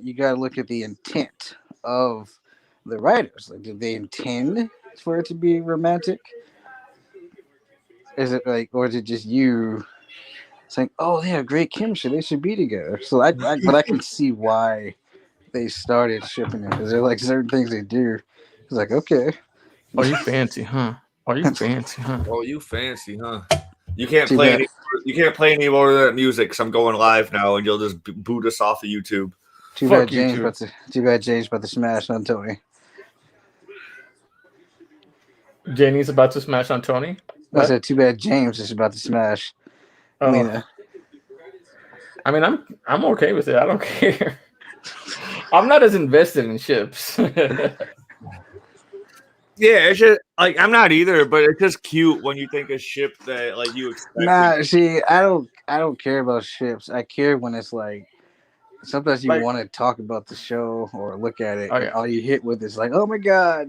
you gotta look at the intent of the writers. Like, did they intend for it to be romantic? Is it like, or is it just you saying, "Oh, they have great chemistry. They should be together." So but I can see why they started shipping them because they're like certain things they do. It's like, okay, Are you fancy, huh? Are you fancy, huh? Oh, you fancy, huh? You can't too play bad. any. You can't play any more of that music. Cause I'm going live now, and you'll just boot us off of YouTube. Fuck you too. Too bad James about to smash on Tony. Janie's about to smash on Tony. I What? said, too bad James is about to smash Oh, Lena. I mean, I'm okay with it. I don't care. I'm not as invested in ships. Yeah, it's just like I'm not either, but it's just cute when you think of ship that like you expect. Nah, see, I don't care about ships. I care when it's like sometimes you Like, want to talk about the show or look at it, oh and yeah, all you hit with is like, "Oh my god,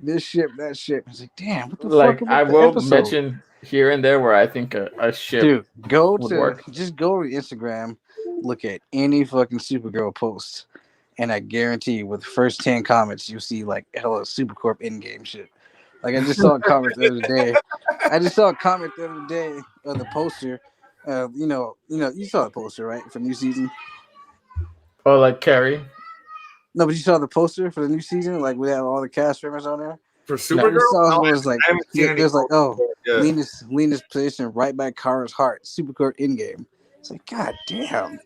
this ship, that ship." It's like, damn, what the fuck like I about the will episode? mention here and there where I think a ship Dude, go would to work. just go to Instagram, look at any fucking Supergirl post, and I guarantee you, with the first 10 comments, you'll see like hella Supercorp in-game shit. Like I just saw a comment the other day. I just saw a comment the other day of the poster. You saw the poster right for new season. Or like Carrie. No, but you saw the poster for the new season. Like we have all the cast members on there. For No. I just Supergirl, saw no, it was like I haven't seen any. there's like, oh, Yeah. Lena's position right by Kara's heart. Supercorp in game. It's like, god damn.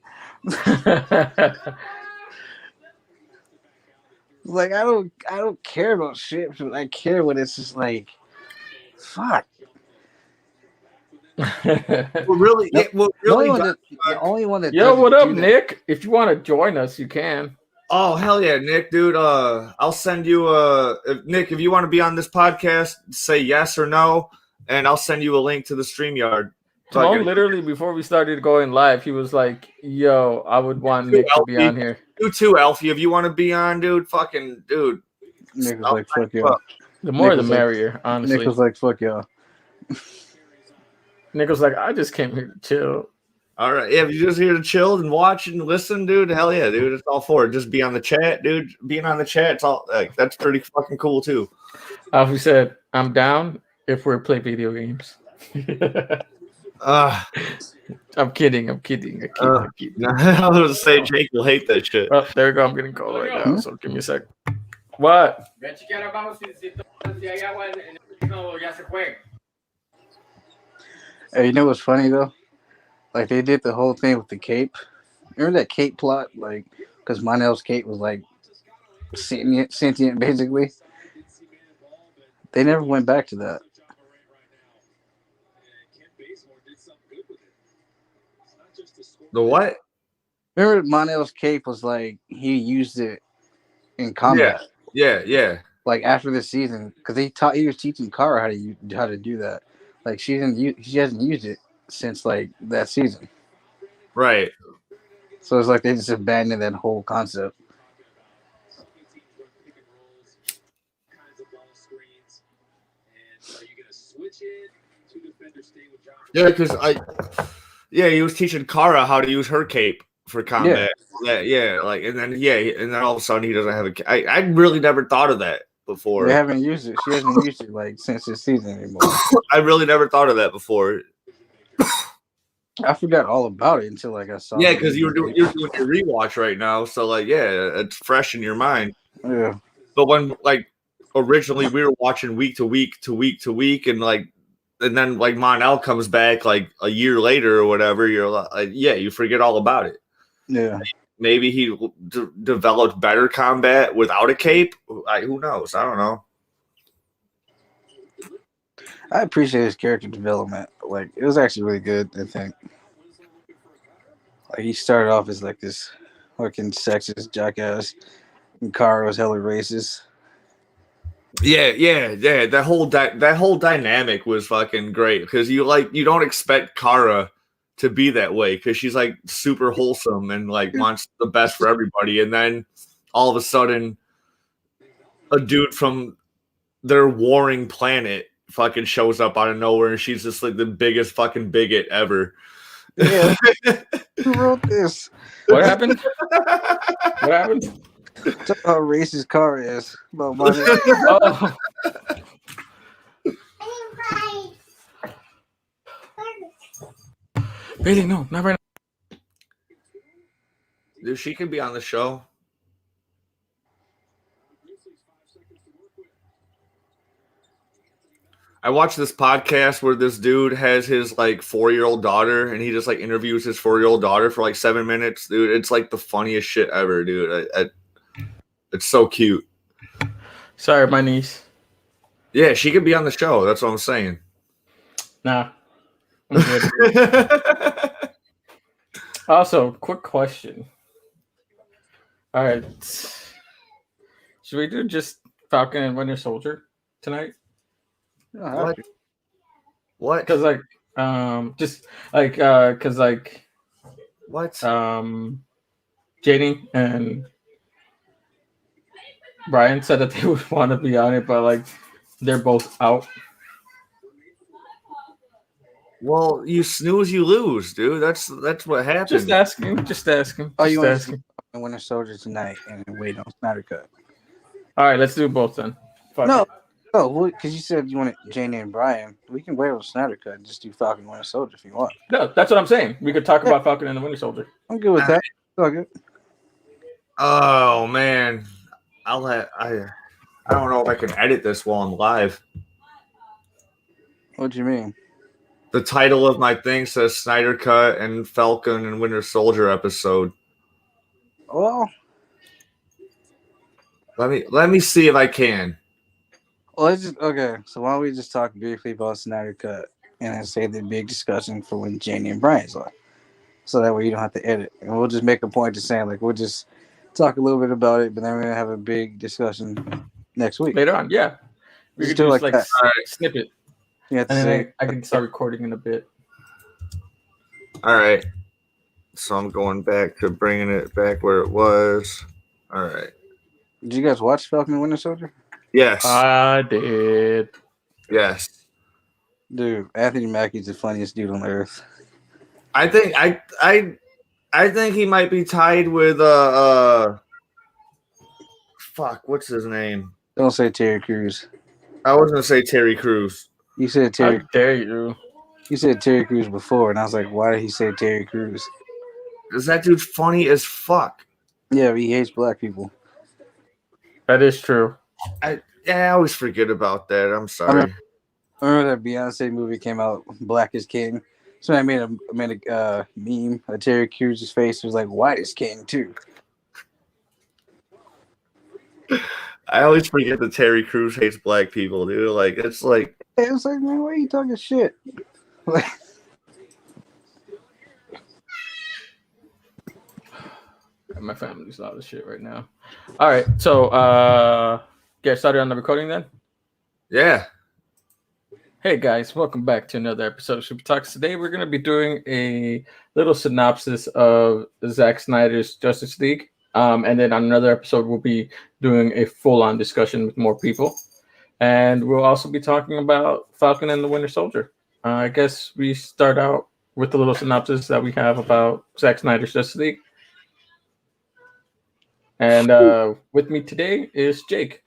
Like I don't care about ships, but I care when it's just like, fuck. Well, really, No, it will the only really. one that the only one that Yo, what doesn't up, do that. Nick? If you want to join us, you can. Oh hell yeah, Nick, dude. I'll send you Nick, if you want to be on this podcast, say yes or no, and I'll send you a link to the StreamYard. So Tone literally before we started going live, he was like, "Yo, I would want Nick to be on here." You too, Alfie. If you want to be on, dude, fucking dude. Nick was I'll like, fuck sign you y'all. up. The more, Nick the was like, merrier. Nick Honestly, was like, fuck y'all. Nick was like, "I just came here to chill." All right, yeah, if you're just here to chill and watch and listen, dude, hell yeah, dude, it's all for it. Just be on the chat, dude. Being on the chat, it's all like that's pretty fucking cool too. Alfie said, "I'm down if we play video games." Uh, I'm kidding. I'm kidding. I'm kidding. I was gonna say Jake will hate that shit. Oh, there we go. I'm getting called right now. So give me a sec. What? Hey, you know what's funny though? Like they did the whole thing with the cape. Remember that cape plot? Like, because Monel's cape was like sentient basically. They never went back to that. The what? Remember Monel's cape was like he used it in combat. Yeah. Like after this season, because he was teaching Kara how to do that. Like she hasn't used it since like that season. Right. So it's like they just abandoned that whole concept. Yeah, because he was teaching Kara how to use her cape for combat. Yeah, like, and then all of a sudden he doesn't have a cape. I really never thought of that before. They haven't used it. She hasn't used it like since this season anymore. I really never thought of that before. I forgot all about it until like I saw. Yeah, because you're doing your rewatch right now, so like, yeah, it's fresh in your mind. Yeah. But when like originally we were watching week to week to week to week, and then like Monel comes back like a year later or whatever, you're like, yeah, you forget all about it. Yeah. Maybe he developed better combat without a cape. Who knows? I don't know. I appreciate his character development. Like it was actually really good. I think. Like he started off as like this fucking sexist jackass, and Kara was hella racist. Yeah. That whole dynamic was fucking great because you don't expect Kara to be that way because she's like super wholesome and like wants the best for everybody, and then all of a sudden, a dude from their warring planet fucking shows up out of nowhere, and she's just like the biggest fucking bigot ever. Yeah, who wrote this? What happened? What happened? Talk about how racist car is. About money. Oh, Bailey, no, not right Dude, she could be on the show. I watched this podcast where this dude has his like 4-year-old daughter, and he just like interviews his 4-year-old daughter for like 7 minutes. Dude, it's like the funniest shit ever, dude. It's so cute. now. Sorry, my niece. Yeah, she could be on the show. That's what I'm saying. Nah. I'm good. Also, quick question. All right. Should we do just Falcon and Winter Soldier tonight? You don't have to. What? Because What? Janie and Brian said that they would want to be on it, but like they're both out. Well, you snooze, you lose, dude. That's what happens. Just asking. Oh, you Just want asking. to Winter Soldier tonight and wait on SnyderCut? All right, let's do both then. Fuck No. it. Oh, because you said you wanted Janie and Brian. We can wait on SnyderCut and just do Falcon and Winter Soldier if you want. No, that's what I'm saying. We could talk about Falcon and the Winter Soldier. I'm good with that. It's all good. Oh man, I don't know if I can edit this while I'm live. What do you mean? The title of my thing says SnyderCut and Falcon and Winter Soldier episode. Well, Let me see if I can. let's just okay. So why don't we just talk briefly about SnyderCut and then save the big discussion for when Janie and Brian's on, so that way you don't have to edit, and we'll just make a point to saying like we'll just talk a little bit about it, but then we're gonna have a big discussion next week. Later on, yeah. We Just could do just like like that. snippet. You have to And say then I can start recording in a bit. All right. So I'm going back to bringing it back where it was. All right. Did you guys watch Falcon and Winter Soldier? Yes. I did. Yes. Dude, Anthony Mackie's the funniest dude on earth. I think he might be tied with fuck, what's his name? Don't say Terry Crews. I was gonna say Terry Crews. You said How Terry. dare you? You said Terry Crews before, and I was like, why did he say Terry Crews? Because that dude's funny as fuck. Yeah, but he hates black people. That is true. I always forget about that. I'm sorry. Remember that Beyonce movie came out, Black is King? So I made a meme of Terry Crews' face. It was like, White is King too. I always forget that Terry Crews hates black people, dude. Like it's like It was like, man, why are you talking shit? Like, My family's loud as shit right now. All right, so get started on the recording then. yeah. Hey guys, welcome back to another episode of Super Talks. Today we're going to be doing a little synopsis of Zack Snyder's Justice League. And then on another episode, we'll be doing a full-on discussion with more people. And we'll also be talking about Falcon and the Winter Soldier. I guess we start out with the little synopsis that we have about Zack Snyder's Justice League. And with me today is Jake.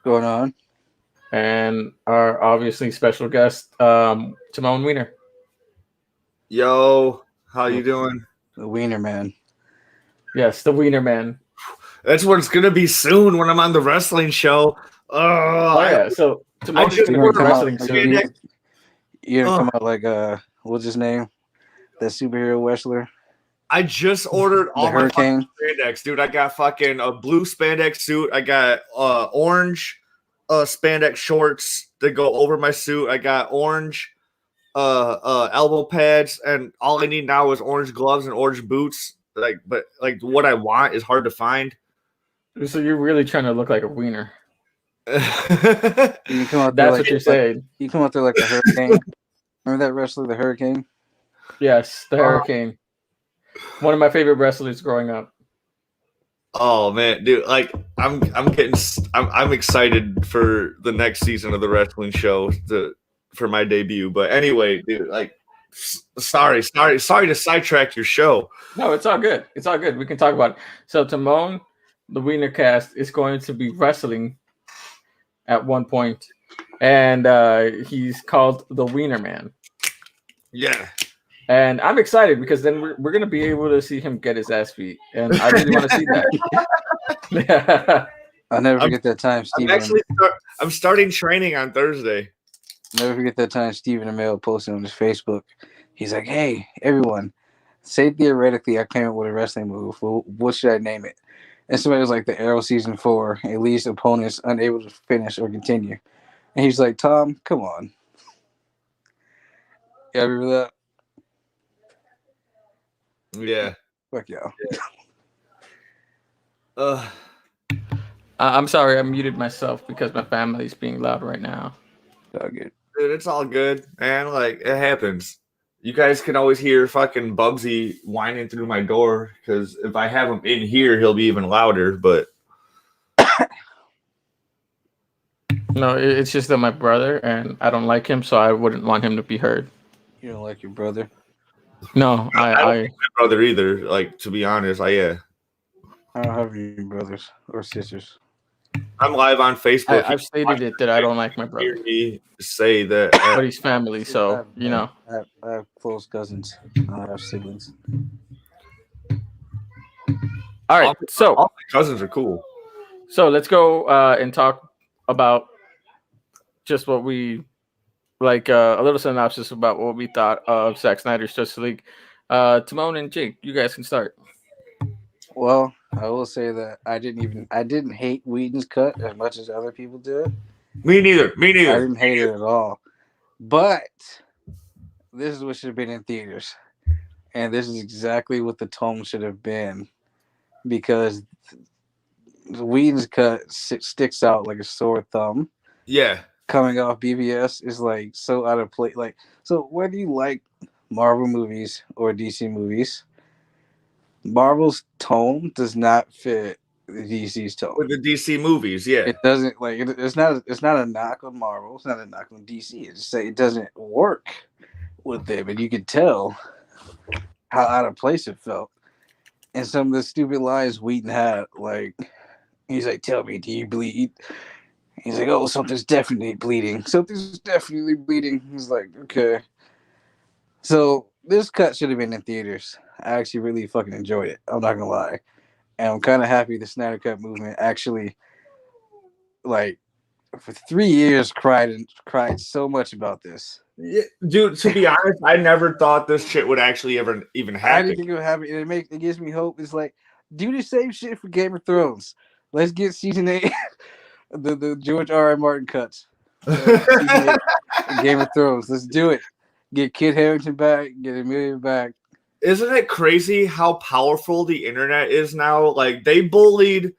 going on. And our obviously special guest, Timon Weiner. Yo, how you doing? The Wiener Man. Yes, the Wiener Man. That's what it's gonna be soon when I'm on the wrestling show. Oh yeah, so Timon's just gonna go ordered to a wrestling spandex. soon. You're gonna come out like what's his name? That superhero wrestler, I just ordered the all my fucking Hurricane. spandex, dude. I got fucking a blue spandex suit. I got orange spandex shorts that go over my suit. I got orange elbow pads, and all I need now is orange gloves and orange boots. But what I want is hard to find. So you're really trying to look like a wiener. You can come out there That's like, what you're saying. You come out there like a Hurricane. Remember that wrestler, the Hurricane? Yes, the Hurricane. One of my favorite wrestlers growing up. Oh man, dude! Like I'm excited for the next season of the wrestling show for my debut. But anyway, dude, like Sorry to sidetrack your show. No, it's all good. It's all good. We can talk about it. So Timon, the Wiener cast, is going to be wrestling at one point, and he's called the Wiener Man. Yeah. And I'm excited because then we're going to be able to see him get his ass beat. And I really want to see that. I'll never forget that time I'm starting training on Thursday. Never forget that time Stephen Amell posted on his Facebook. He's like, "Hey, everyone, say theoretically I came up with a wrestling move. Well, what should I name it?" And somebody was like, "The Arrow Season 4, at least opponents unable to finish or continue." And he's like, "Tom, come on." Yeah, remember that? Yeah. Fuck y'all. I'm sorry, I muted myself because my family's being loud right now. All good. Dude, it's all good, man. Like, it happens. You guys can always hear fucking Bubsy whining through my door because if I have him in here, he'll be even louder. But no, it's just that my brother, and I don't like him, so I wouldn't want him to be heard. You don't like your brother? No, I don't like my brother either. Like, to be honest, I don't have any brothers or sisters. I'm live on Facebook. I've stated it that I don't like my brother. Hear me say that, but he's family, so you know. I have close cousins. I don't have siblings. All right, so all my cousins are cool. So let's go and talk about just what we like. A little synopsis about what we thought of Zack Snyder's Justice League. Timon and Jake, you guys can start. Well, I will say that I didn't hate Whedon's cut as much as other people did. Me neither. I didn't hate it at all. But this is what should have been in theaters. And this is exactly what the tone should have been. Because Whedon's cut sticks out like a sore thumb. Yeah. Coming off BVS is like so out of place. Like, so whether you like Marvel movies or DC movies, Marvel's tone does not fit DC's tone. With the DC movies, yeah. It doesn't like it's not a knock on Marvel, it's not a knock on DC. It's just say it doesn't work with them, and you can tell how out of place it felt. And some of the stupid lines Whedon had, like he's like, "Tell me, do you bleed?" He's like, "Oh, something's definitely bleeding. Something's definitely bleeding." He's like, "Okay." So this cut should have been in theaters. I actually really fucking enjoyed it. I'm not gonna lie, and I'm kind of happy the SnyderCut movement actually, like, for 3 years cried so much about this. Yeah, dude. To be honest, I never thought this shit would actually ever even happen. I didn't think it would happen. And it gives me hope. It's like, do the same shit for Game of Thrones. Let's get season 8, the George R.R. Martin cuts. Game of Thrones. Let's do it. Get Kit Harington back. Get Amelia back. Isn't it crazy how powerful the internet is now? Like they bullied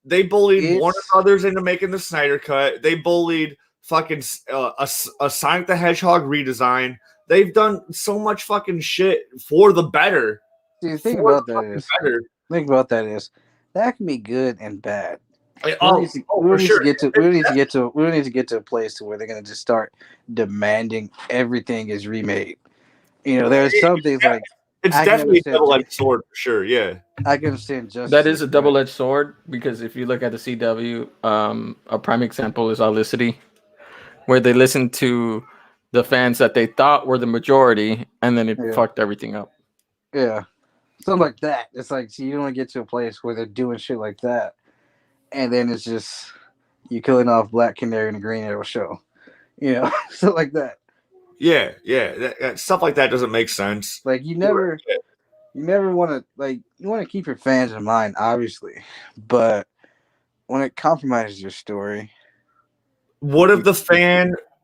Warner Brothers into making the Snyder Cut. They bullied fucking a Sonic the Hedgehog redesign. They've done so much fucking shit for the better. See, the thing about that is that can be good and bad. We don't need to get to a place to where they're gonna just start demanding everything is remade. You know, there's some things like it's definitely a double-edged sword for sure. Yeah, I can understand just that is a double-edged sword because if you look at the CW, a prime example is Olicity, where they listened to the fans that they thought were the majority, and then it fucked everything up. Yeah, something like that. It's like, see, you don't get to a place where they're doing shit like that, and then it's just you killing off Black Canary and the Green Arrow show, you know, stuff like that. Yeah. Stuff like that doesn't make sense. Like you never want to you want to keep your fans in mind, obviously, but when it compromises your story, what if the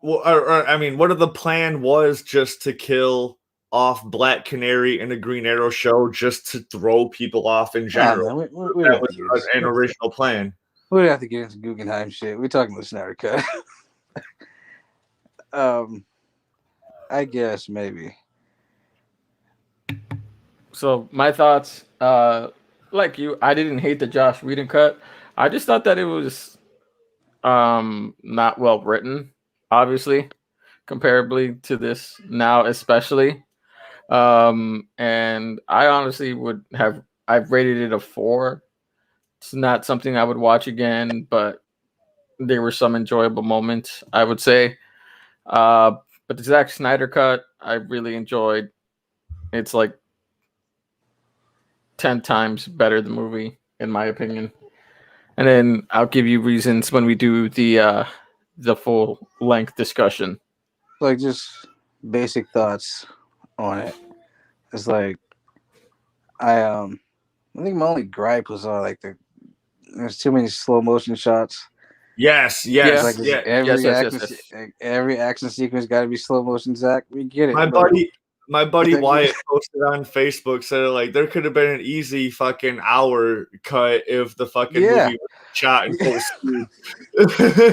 what if the plan was just to kill off Black Canary and the Green Arrow show just to throw people off in general? That was an original plan. We don't have to get into Guggenheim shit. We're talking about Snyder Cut. I guess maybe. So my thoughts, like you, I didn't hate the Joss Whedon cut. I just thought that it was not well written, obviously, comparably to this now, especially. And I honestly I've rated it a 4. It's not something I would watch again, but there were some enjoyable moments, I would say. Uh, but the Zack Snyder cut, I really enjoyed. It's like 10 times better the movie, in my opinion. And then I'll give you reasons when we do the full length discussion. Like just basic thoughts on it. It's like I think my only gripe was like there's too many slow motion shots. Yes, Yeah. yes, Like yeah. every action sequence got to be slow motion. Zach, we get it. My but buddy Like, Wyatt posted on Facebook, said like there could have been an easy fucking hour cut if the fucking Yeah. movie was shot in full speed.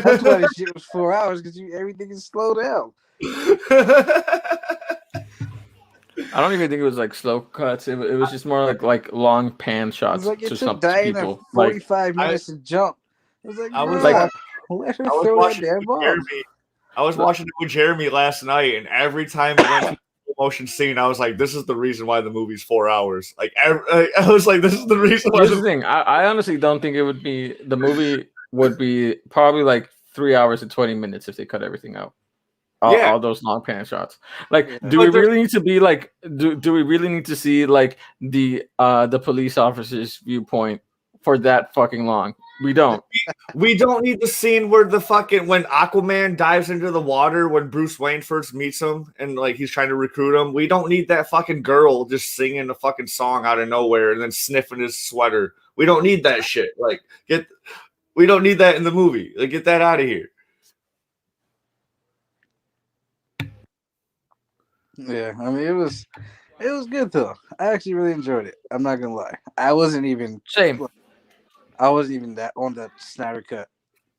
that's why this shit was 4 hours because everything is slowed down. I don't even think it was like slow cuts. It was just more like long pan It shots was like it to took some Diana people. 45 minutes to jump. It was like, I was bruh, like- let her I was throw that watching damn it with ball. Jeremy. I was watching it with Jeremy last night, and every time it went to the motion scene, I was like, "This is the reason why the movie's 4 hours." Like, I was like, "This is the reason why." Here's the thing. I honestly don't think it would be the movie would be probably like 3 hours and 20 minutes if they cut everything out. All those long pan shots. Like, Yeah. do we really need to be like? Do we really need to see like the police officer's viewpoint for that fucking long? We don't. We don't need the scene where when Aquaman dives into the water when Bruce Wayne first meets him and like he's trying to recruit him. We don't need that fucking girl just singing a fucking song out of nowhere and then sniffing his sweater. We don't need that shit. Like we don't need that in the movie. Like get that out of here. Yeah, I mean it was good though. I actually really enjoyed it. I'm not gonna lie. I wasn't even that on the Snyder Cut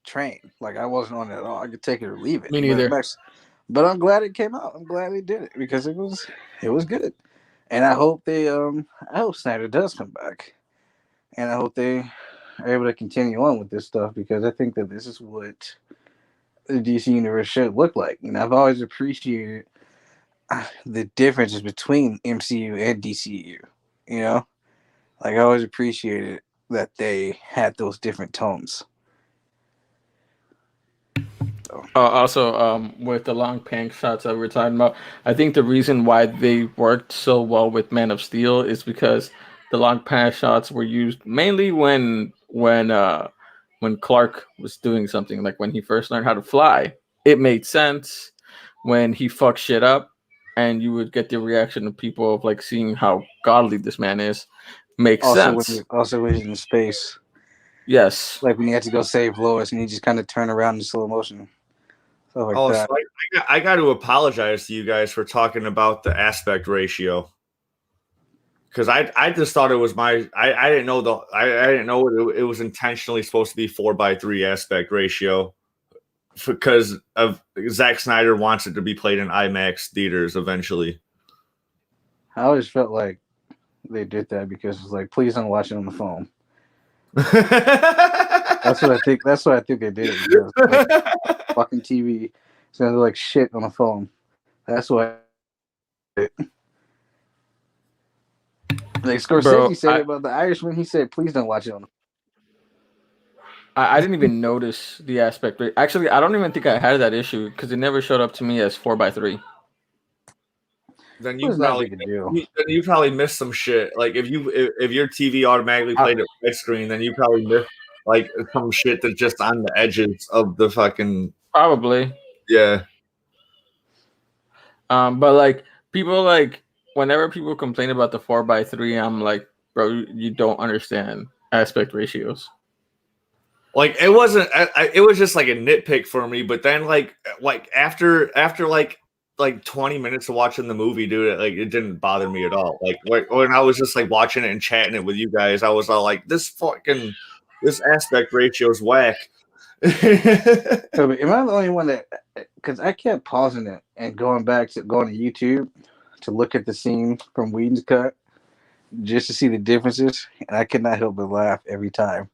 train. Like I wasn't on it at all. I could take it or leave it. Me neither. But I'm glad it came out. I'm glad they did it because it was good. And I hope Snyder does come back. And I hope they are able to continue on with this stuff because I think that this is what the DC universe should look like. And I've always appreciated the differences between MCU and DCU. You know? Like I always appreciated that they had those different tones. Also, with the long pan shots that we were talking about, I think the reason why they worked so well with Man of Steel is because the long pan shots were used mainly when Clark was doing something, like when he first learned how to fly. It made sense when he fucked shit up, and you would get the reaction of people of like seeing how godly this man is. Makes sense. Also, when he's in space. Yes. Like when he had to go save Lois and he just kind of turned around in slow motion. Stuff like that. So I got to apologize to you guys for talking about the aspect ratio. Because I just thought it was I didn't know I didn't know it was intentionally supposed to be 4:3 aspect ratio because of Zack Snyder wants it to be played in IMAX theaters eventually. I always felt like they did that because it's like, please don't watch it on the phone. That's what I think. That's what I think they did. Because, like, fucking TV, it's gonna look like shit on the phone. That's why. Like Scorsese said about The Irishman, he said, "Please don't watch it on the." I didn't even notice the aspect rate. Actually, I don't even think I had that issue because it never showed up to me as 4:3. Then you probably missed some shit. Like if your TV automatically played it widescreen, then you probably missed like some shit that's just on the edges of the fucking. Probably. Yeah. But like people like whenever people complain about the 4:3, I'm like, bro, you don't understand aspect ratios. Like it wasn't. It was just like a nitpick for me. But then like after like 20 minutes of watching the movie, dude, like it didn't bother me at all. Like when I was just like watching it and chatting it with you guys, I was all like, this aspect ratio is whack. So, am I the only one that? Because I kept pausing it and going to YouTube to look at the scene from Whedon's cut just to see the differences, and I could not help but laugh every time.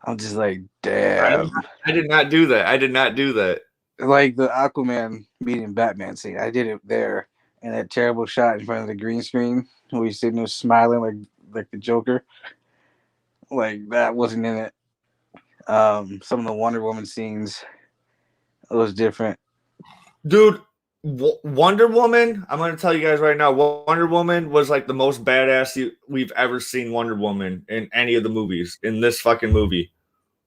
I'm just like, damn. I did not do that. Like the Aquaman meeting Batman scene, I did it there, and that terrible shot in front of the green screen where he's sitting there smiling like the Joker. Like that wasn't in it. Some of the Wonder Woman scenes, it was different. Dude, Wonder Woman, I'm going to tell you guys right now, Wonder Woman was like the most badass we've ever seen Wonder Woman in any of the movies, in this fucking movie.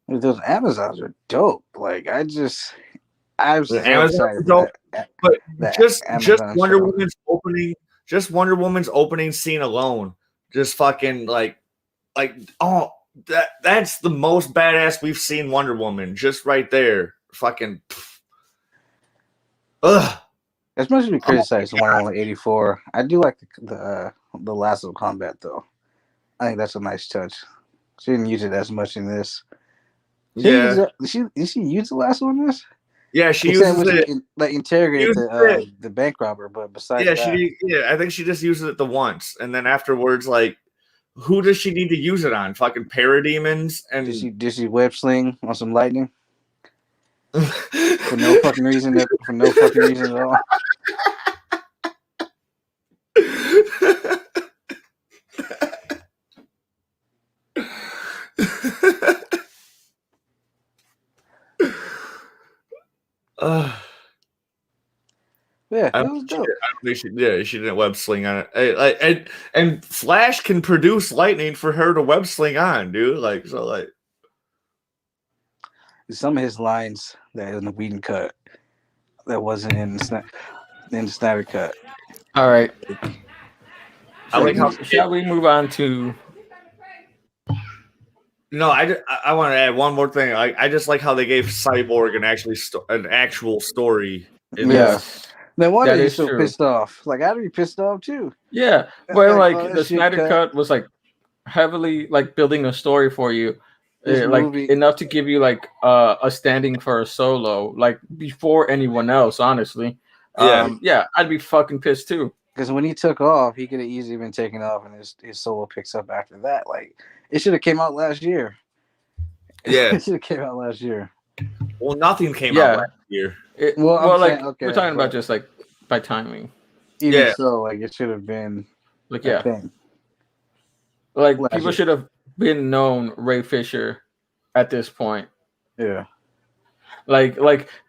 Those Amazons are dope. Like, I'm so excited dope, for but just Amazon Wonder show. Woman's opening, just Wonder Woman's opening scene alone, just fucking like oh, that's the most badass we've seen Wonder Woman, just right there. Fucking ugh. As much as we criticize Wonder Woman 84, I do like the lasso combat though. I think that's a nice touch. She didn't use it as much in this. Did she use the lasso in this? Yeah, she uses it. Like interrogated the bank robber, but besides that, I think she just uses it the once, and then afterwards, like, who does she need to use it on? Fucking parademons and did she web sling on some lightning? For no fucking reason at all. Yeah, it was dope. I think she didn't web sling on it. And Flash can produce lightning for her to web sling on, dude. Like, so like some of his lines that in the Whedon cut that wasn't in the SnyderCut. All right. Shall we move on to? No, I want to add one more thing. I just like how they gave Cyborg an actual story. Then why are you so pissed off? Like, I'd be pissed off too. Yeah, well, like the SnyderCut was like heavily like building a story for you, like enough to give you like a standing for a solo, like before anyone else. Honestly, I'd be fucking pissed too. Because when he took off, he could have easily been taken off, and his solo picks up after that. Like, it should have came out last year. Yeah, it should have came out last year. Well, nothing came out last year. We're talking about just like by timing. Even so, like it should have been like like people should have been known Ray Fisher at this point. Yeah. Like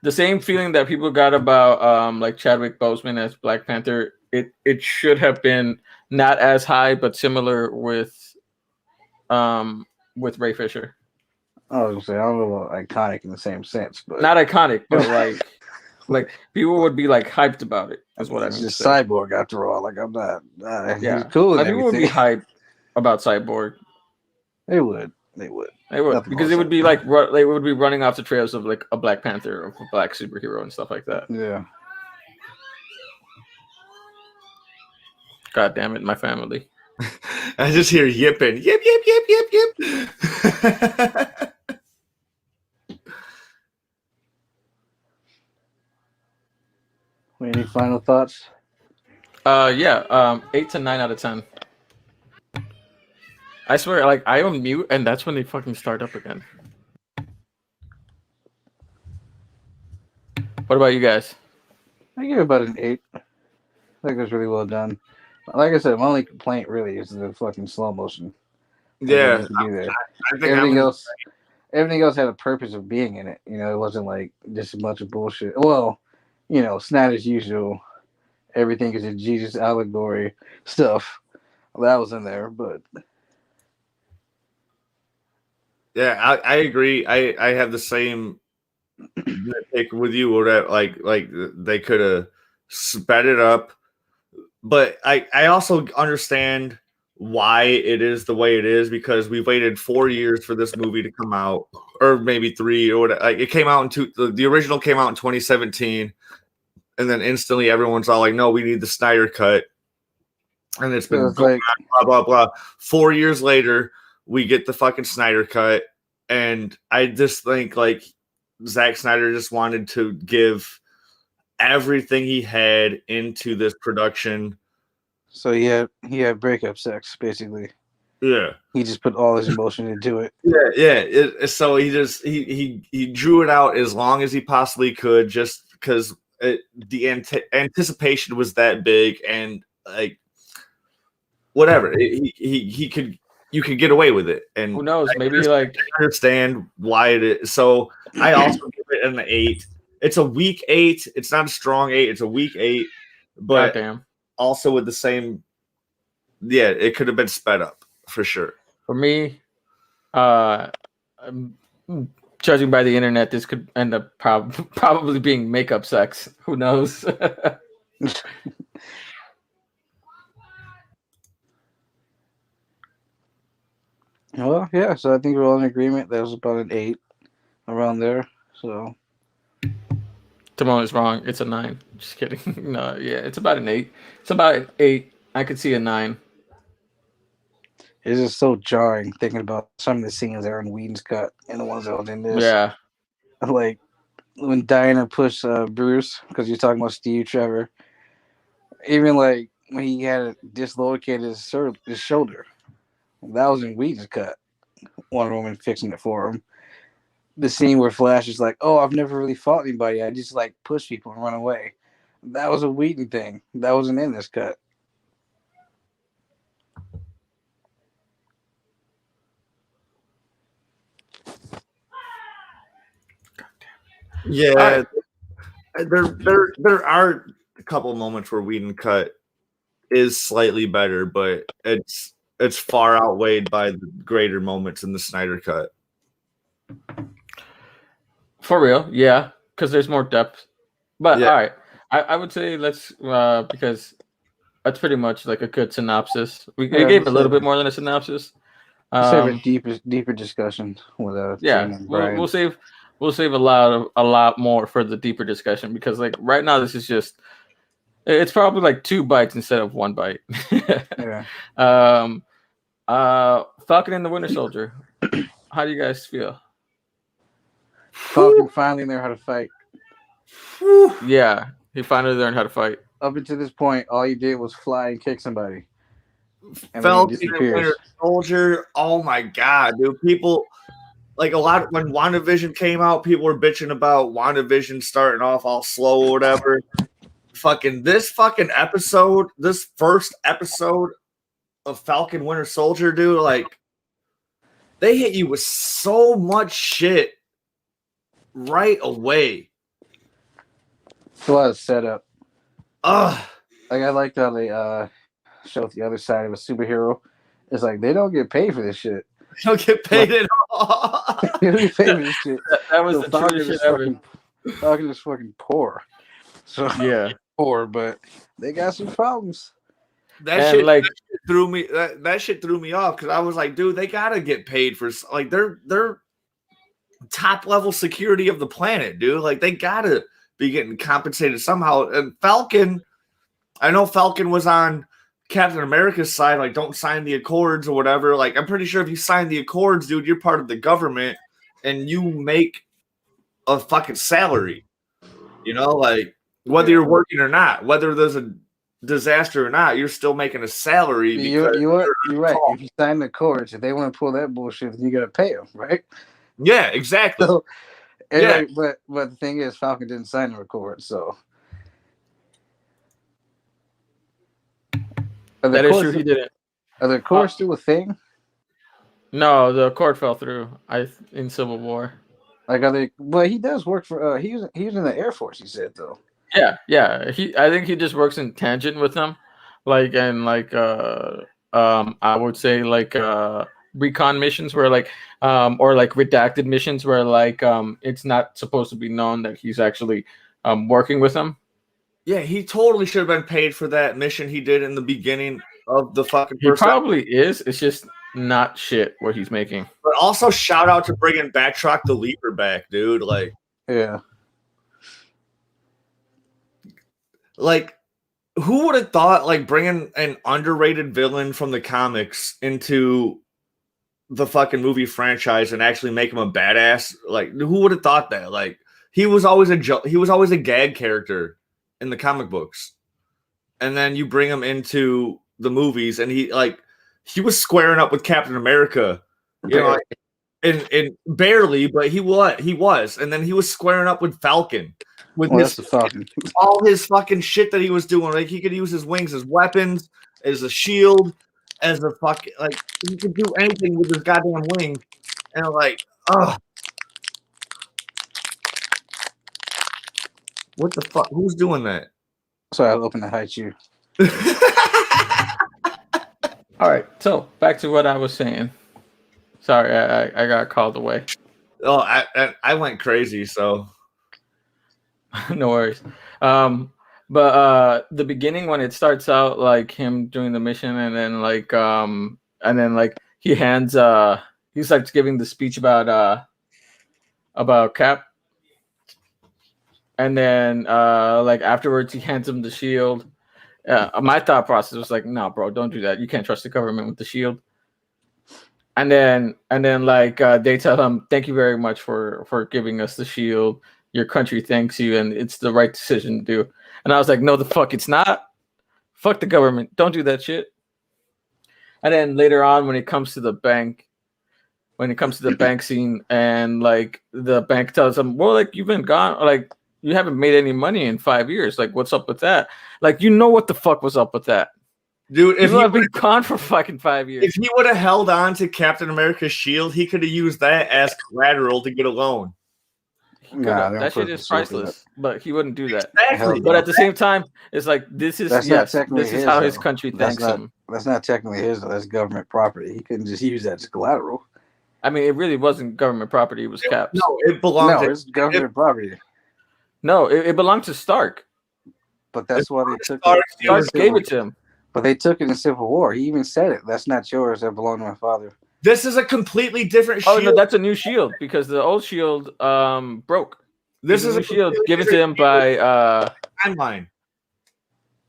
the same feeling that people got about like Chadwick Boseman as Black Panther, it should have been not as high but similar with Ray Fisher. I was gonna say, I don't know about iconic in the same sense, but not iconic, but like people would be like hyped about it. That's what I mean. It's just Cyborg after all. Like I'm not. He's cool. Like, people would be hyped about Cyborg. They would because it would be like they would be running off the trails of like a Black Panther or a Black superhero and stuff like that. Yeah. God damn it, my family. I just hear yipping. Yip, yip, yip, yip, yip. Any final thoughts? 8 to 9 out of 10. I swear, like I unmute and that's when they fucking start up again. What about you guys? I give it about an 8. I think it was really well done. Like I said, my only complaint really is the fucking slow motion. Yeah, I think everything else had a purpose of being in it. You know, it wasn't like just a bunch of bullshit. Well, you know, Snyder's usual. Everything is a Jesus allegory stuff. Well, that was in there, but yeah, I agree. I have the same pick with you. Or that like they could have sped it up, but I also understand why it is the way it is because we waited 4 years for this movie to come out, or maybe 3 or whatever. Like it came out the original came out in 2017, and then instantly everyone's all like, "No, we need the Snyder cut," and it's been going on, blah blah blah. 4 years later, we get the fucking Snyder cut, and I just think like Zack Snyder just wanted to give everything he had into this production. So he had breakup sex, basically. Yeah. He just put all his emotion into it. Yeah. So he drew it out as long as he possibly could, just because anticipation was that big, and like whatever, he could. You could get away with it, and who knows? Maybe I understand why it is. So I also give it an 8. It's a weak 8. It's not a strong 8. It's a weak 8. But goddamn. Also with the same, yeah, it could have been sped up for sure. For me, judging by the internet, this could end up probably being makeup sex. Who knows? Well, yeah. So I think we're all in agreement. That was about an 8, around there. So Timon is wrong. It's a 9. Just kidding. No, yeah, it's about an 8. It's about an 8. I could see a 9. it's just so jarring thinking about some of the scenes that are in Whedon's cut and the ones that was in this. Yeah. Like when Diana pushed Bruce, because you're talking about Steve Trevor. Even like when he had dislocated his shoulder. That was in Whedon's cut. Wonder Woman fixing it for him. The scene where Flash is like, "Oh, I've never really fought anybody. I just like push people and run away." That was a Whedon thing. That wasn't in this cut. Yeah, there are a couple of moments where Whedon cut is slightly better, but it's far outweighed by the greater moments in the Snyder cut. For real, yeah, because there's more depth. But Yeah. all right, I would say let's because that's pretty much like a good synopsis. We gave a little bit more than a synopsis. Let's have a deeper discussion with yeah, Jane and Brian. we'll save a lot more for the deeper discussion, because like right now this is just, it's probably like 2 bites instead of 1 bite. Yeah. Falcon and the Winter Soldier. How do you guys feel? Falcon finally learned how to fight. Yeah, he finally learned how to fight. Up until this point, all he did was fly and kick somebody. And Falcon and Winter Soldier. Oh my god, dude! People like a lot when WandaVision came out, people were bitching about WandaVision starting off all slow or whatever. This episode, this first episode of Falcon Winter Soldier, dude, like they hit you with so much shit right away. It's a lot of setup. Ugh. Like I liked how they showed the other side of a superhero. It's like they don't get paid for this shit. They don't get paid at all. They don't get paid for this shit. That was So the Falcon truest is shit ever. Falcon is fucking poor. So Yeah. poor, but they got some problems. That shit threw me. That shit threw me off because I was like, dude, they gotta get paid for like they're top level security of the planet, dude. Like they gotta be getting compensated somehow. And Falcon, I know Falcon was on Captain America's side, like don't sign the accords or whatever. Like I'm pretty sure if you sign the accords, dude, you're part of the government and you make a fucking salary. You know, like whether you're working or not, whether there's a disaster or not, you're still making a salary. You're right. If you sign the accords, if they want to pull that bullshit, then you gotta pay them, right? Yeah, exactly. So, anyway, but the thing is, Falcon didn't sign the accords, so That is true. He didn't. Are the accords still a thing? No, the accord fell through. In Civil War. Like, are they? Well, he does work for. He was in the Air Force. He said though. Yeah. I think he just works in tangent with them, I would say recon missions where or like redacted missions where it's not supposed to be known that he's actually working with them. Yeah, he totally should have been paid for that mission he did in the beginning of the fucking. He probably is. It's just not shit what he's making. But also shout out to bringing Batroc the Leaper back, dude. Like, yeah. Like, who would have thought like bringing an underrated villain from the comics into the fucking movie franchise and actually make him a badass? Like, who would have thought that? Like, he was always a gag character in the comic books, and then you bring him into the movies, and he was squaring up with Captain America, you know, and barely, but he was, and then he was squaring up with Falcon. with that's the Falcon. all his fucking shit that he was doing. Like he could use his wings as weapons, as a shield, as a fucking like he could do anything with his goddamn wings. And like, oh, what the fuck? Who's doing that? Sorry, I opened the high cheer. All right, so back to what I was saying. Sorry, I got called away. Oh, I went crazy. So No worries. But the beginning when it starts out like him doing the mission, and then like he hands he's like giving the speech about Cap, and then like afterwards he hands him the shield. My thought process was like, no, bro, don't do that. You can't trust the government with the shield. And then like they tell him, thank you very much for giving us the shield. Your country thanks you, and it's the right decision to do. And I was like, no, the fuck, it's not. Fuck the government. Don't do that shit. And then later on, when it comes to the bank scene, and like the bank tells him, well, like you've been gone, like you haven't made any money in 5 years. Like, what's up with that? Like, you know what the fuck was up with that? Dude, if I've been gone for fucking 5 years. If he would have held on to Captain America's shield, he could have used that as collateral to get a loan. Nah, that shit is priceless, but he wouldn't do that. Exactly. But at the same time, it's like this is how his country thanks him. That's not technically his. That's government property. He couldn't just use that as collateral. I mean, it really wasn't government property. It was Cap's. No, it belonged. No, it's government property. No, it belonged to Stark. But that's why they took it. Stark gave it to him. But they took it in Civil War. He even said it. That's not yours. That belonged to my father. This is a completely different shield. Oh no, that's a new shield because the old shield broke. This is a shield given to him by timeline.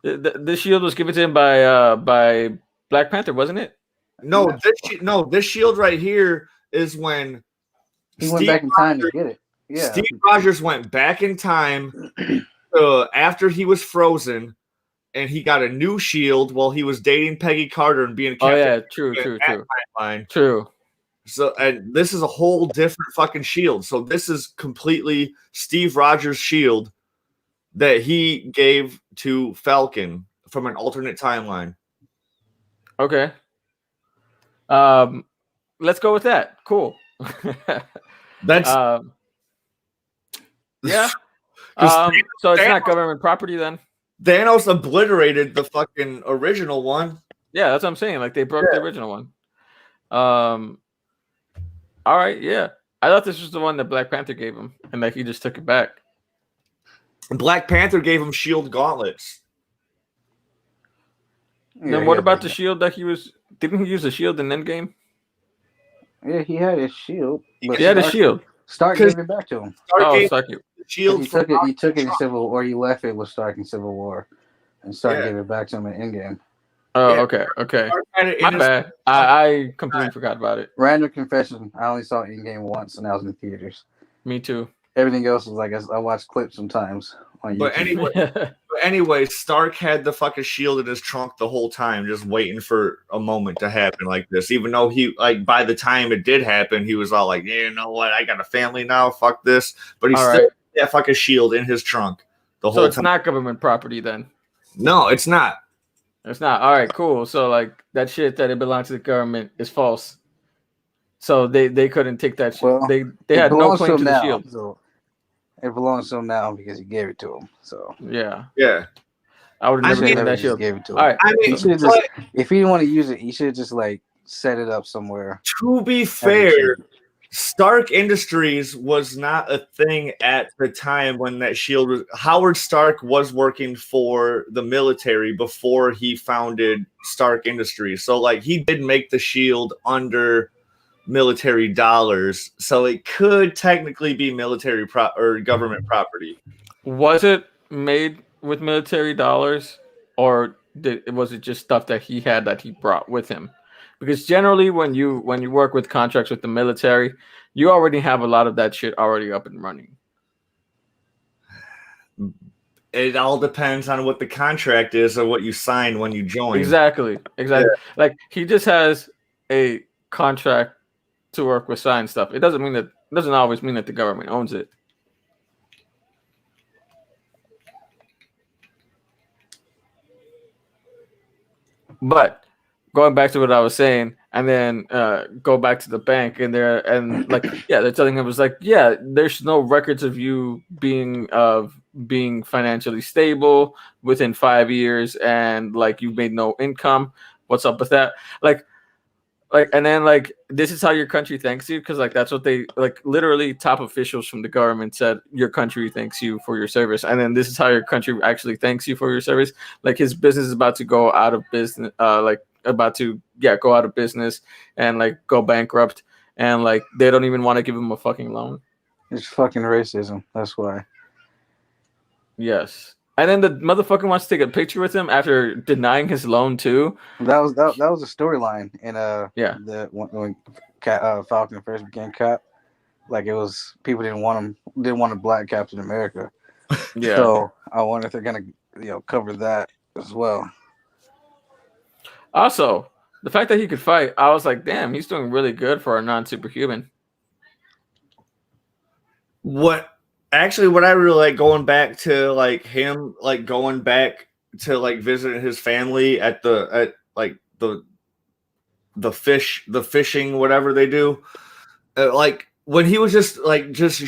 The shield was given to him by Black Panther, wasn't it? No, this shield right here is when he went back in time to get it. Yeah, Steve Rogers went back in time after he was frozen, and he got a new shield while he was dating Peggy Carter and being a captain. Oh yeah, true. So, and this is a whole different fucking shield. So this is completely Steve Rogers' shield that he gave to Falcon from an alternate timeline. Okay. Let's go with that. Cool. That's yeah. So it's not government property then. Thanos obliterated the fucking original one. Yeah, that's what I'm saying. Like they broke the original one. All right, yeah. I thought this was the one that Black Panther gave him, and like he just took it back. Black Panther gave him shield gauntlets. Yeah, then what about the shield that he was? Didn't he use a shield in Endgame? Yeah, he had his shield. He had a shield. Stark gave it back to him. Stark. Shield. He took it in Civil War. He left it with Stark in Civil War, and Stark gave it back to him in Endgame. Oh, okay. My bad. I completely forgot about it. Random confession: I only saw Endgame once, and I was in theaters. Me too. Everything else was like I watch clips sometimes on YouTube. But anyway, Stark had the fucking shield in his trunk the whole time, just waiting for a moment to happen like this. Even though he, like, by the time it did happen, he was all like, "Yeah, you know what? I got a family now. Fuck this." But he still had that fucking shield in his trunk the whole time. So it's not government property then? No, it's not. It's not. All right, cool. So like that shit that it belonged to the government is false. So they couldn't take that shit. Well, they had no claim to the shield. So it belongs to him now because he gave it to him. So yeah. I would have never given that shield. Gave it to him. All right. I mean, if he didn't want to use it, he should have just like set it up somewhere. To be fair, Stark Industries was not a thing at the time when that shield was. Howard Stark was working for the military before he founded Stark Industries. So like he did make the shield under military dollars, so it could technically be military or government property. Was it made with military dollars, or was it just stuff that he had that he brought with him? Because generally, when you work with contracts with the military, you already have a lot of that shit already up and running. It all depends on what the contract is or what you sign when you join. Exactly. Yeah. Like he just has a contract to work with signed stuff. It doesn't always mean that the government owns it. But going back to what I was saying, and then go back to the bank, and they're telling him, was like, yeah, there's no records of you being financially stable within 5 years, and like you made no income. What's up with that? And then this is how your country thanks you, because that's what they literally top officials from the government said, your country thanks you for your service, and then this is how your country actually thanks you for your service. His business is about to go out of business, go out of business and go bankrupt, and they don't even want to give him a fucking loan. It's fucking racism. That's why. Yes. And then the motherfucker wants to take a picture with him after denying his loan too. That was a storyline in when Falcon first became Cap. It was people didn't want a black Captain America. Yeah. So I wonder if they're gonna cover that as well. Also, the fact that he could fight, I was like, damn, he's doing really good for a non-superhuman. What I really like, going back to him going back to visiting his family at the fishing, whatever they do, when he was just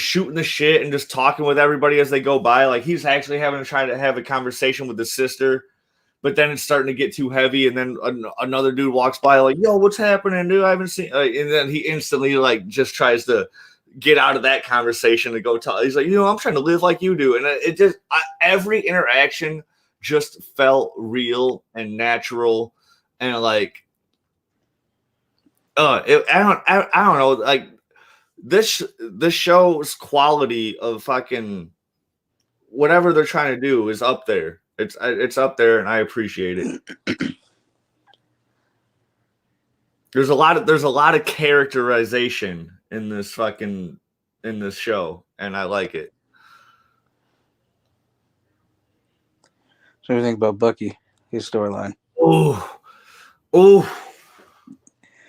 shooting the shit and just talking with everybody as they go by, he's actually trying to have a conversation with his sister, but then it's starting to get too heavy, and then another dude walks by yo, what's happening, dude? I haven't seen, and then he instantly just tries to get out of that conversation to go tell. He's like, I'm trying to live like you do, and it just every interaction just felt real and natural, and I don't know, this show's quality of fucking whatever they're trying to do is up there. It's up there, and I appreciate it. There's a lot of characterization in this show, and I like it. So what do you think about Bucky, his storyline? Oh,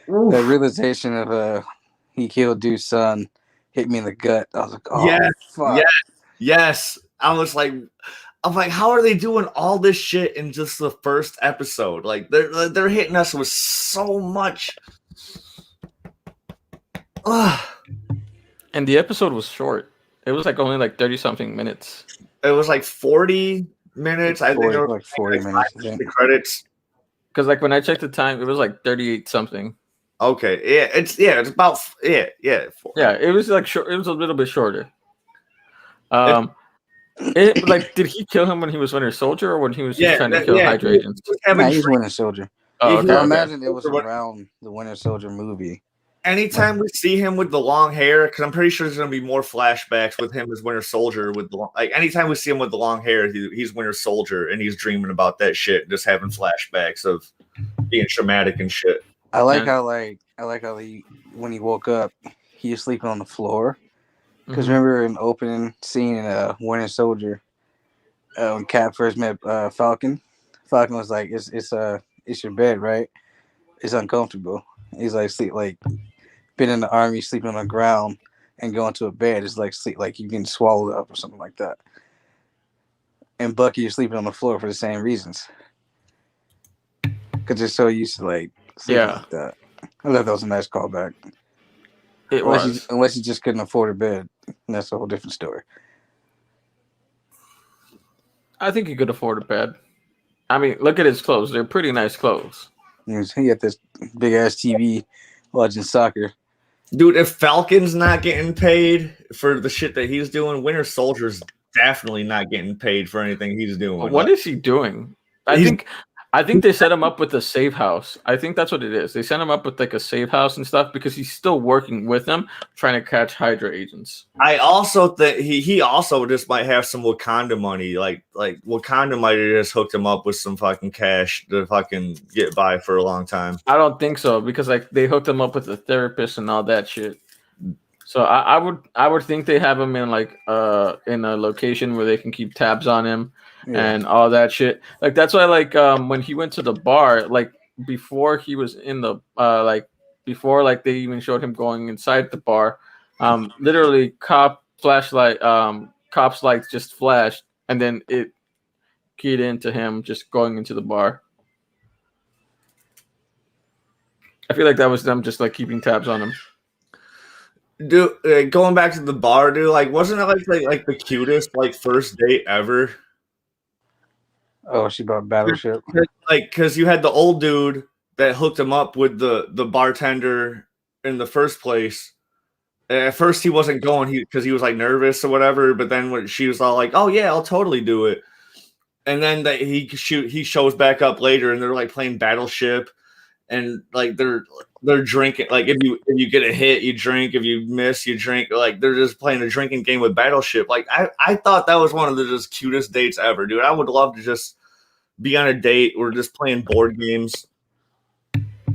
that realization of he killed dude's son hit me in the gut. I was like, oh yes, fuck. Yes. I was like, how are they doing all this shit in just the first episode? They're hitting us with so much. And the episode was short. It was only 30 something minutes. It was 40 minutes. I think it was 40 minutes. The credits. Because when I checked the time, it was 38 something. Okay, it's about yeah. It was short. It was a little bit shorter. Did he kill him when he was Winter Soldier, or when he was just trying to kill Hydra agents? He was Winter Soldier. Oh, okay, I imagine it was around the Winter Soldier movie. Anytime we see him with the long hair, because I'm pretty sure there's going to be more flashbacks with him as Winter Soldier. With the anytime we see him with the long hair, he's Winter Soldier, and he's dreaming about that shit, just having flashbacks of being traumatic and shit. I like how he, when he woke up, he was sleeping on the floor. Because remember in the opening scene in Winter Soldier, when Cap first met Falcon was like, "It's your bed, right? It's uncomfortable." He's been in the army, sleeping on the ground, and going to a bed is sleep you getting swallowed up or something like that. And Bucky is sleeping on the floor for the same reasons, because they're so used to sleeping like that. I thought that was a nice callback. Unless he just couldn't afford a bed, and that's a whole different story. I think he could afford a bed. I mean, look at his clothes; they're pretty nice clothes. He got this big ass TV watching soccer. Dude, if Falcon's not getting paid for the shit that he's doing, Winter Soldier's definitely not getting paid for anything he's doing. What is he doing? I think they set him up with a safe house. I think that's what it is. They set him up with a safe house and stuff because he's still working with them, trying to catch Hydra agents. I also think he also just might have some Wakanda money. Like Wakanda might have just hooked him up with some fucking cash to fucking get by for a long time. I don't think so, because they hooked him up with a therapist and all that shit. So I would think they have him in in a location where they can keep tabs on him. Yeah. And all that shit. That's why when he went to the bar, before he was in the before they even showed him going inside the bar, literally cops lights just flashed, and then it keyed into him just going into the bar. I feel like that was them just like keeping tabs on him. Dude, going back to the bar, dude, like wasn't it like the cutest like first date ever? Oh, she bought Battleship. Like, because you had the old dude that hooked him up with the bartender in the first place. And at first, he wasn't going because he was like nervous or whatever. But then when she was all like, "Oh yeah, I'll totally do it," and then he shows back up later, and they're like playing Battleship, and like they're drinking. Like if you get a hit, you drink. If you miss, you drink. Like they're just playing a drinking game with Battleship. Like I thought that was one of the just cutest dates ever, dude. I would love to just be on a date or just playing board games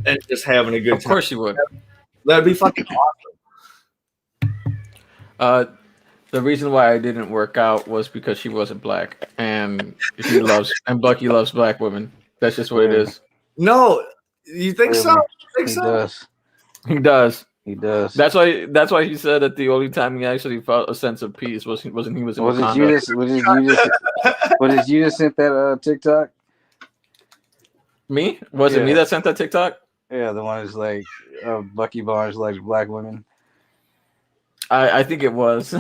and just having a good time. Of course you would. That'd be fucking awesome. The reason why I didn't work out was because she wasn't black, and Bucky loves black women. That's just what it is. No, you think so? He does. He does. He does. That's why he said that the only time he actually felt a sense of peace was when he was in Wakanda. Was it you that sent that TikTok? Me? Was it me that sent that TikTok? Yeah, the one is like Bucky Barnes likes black women. I think it was.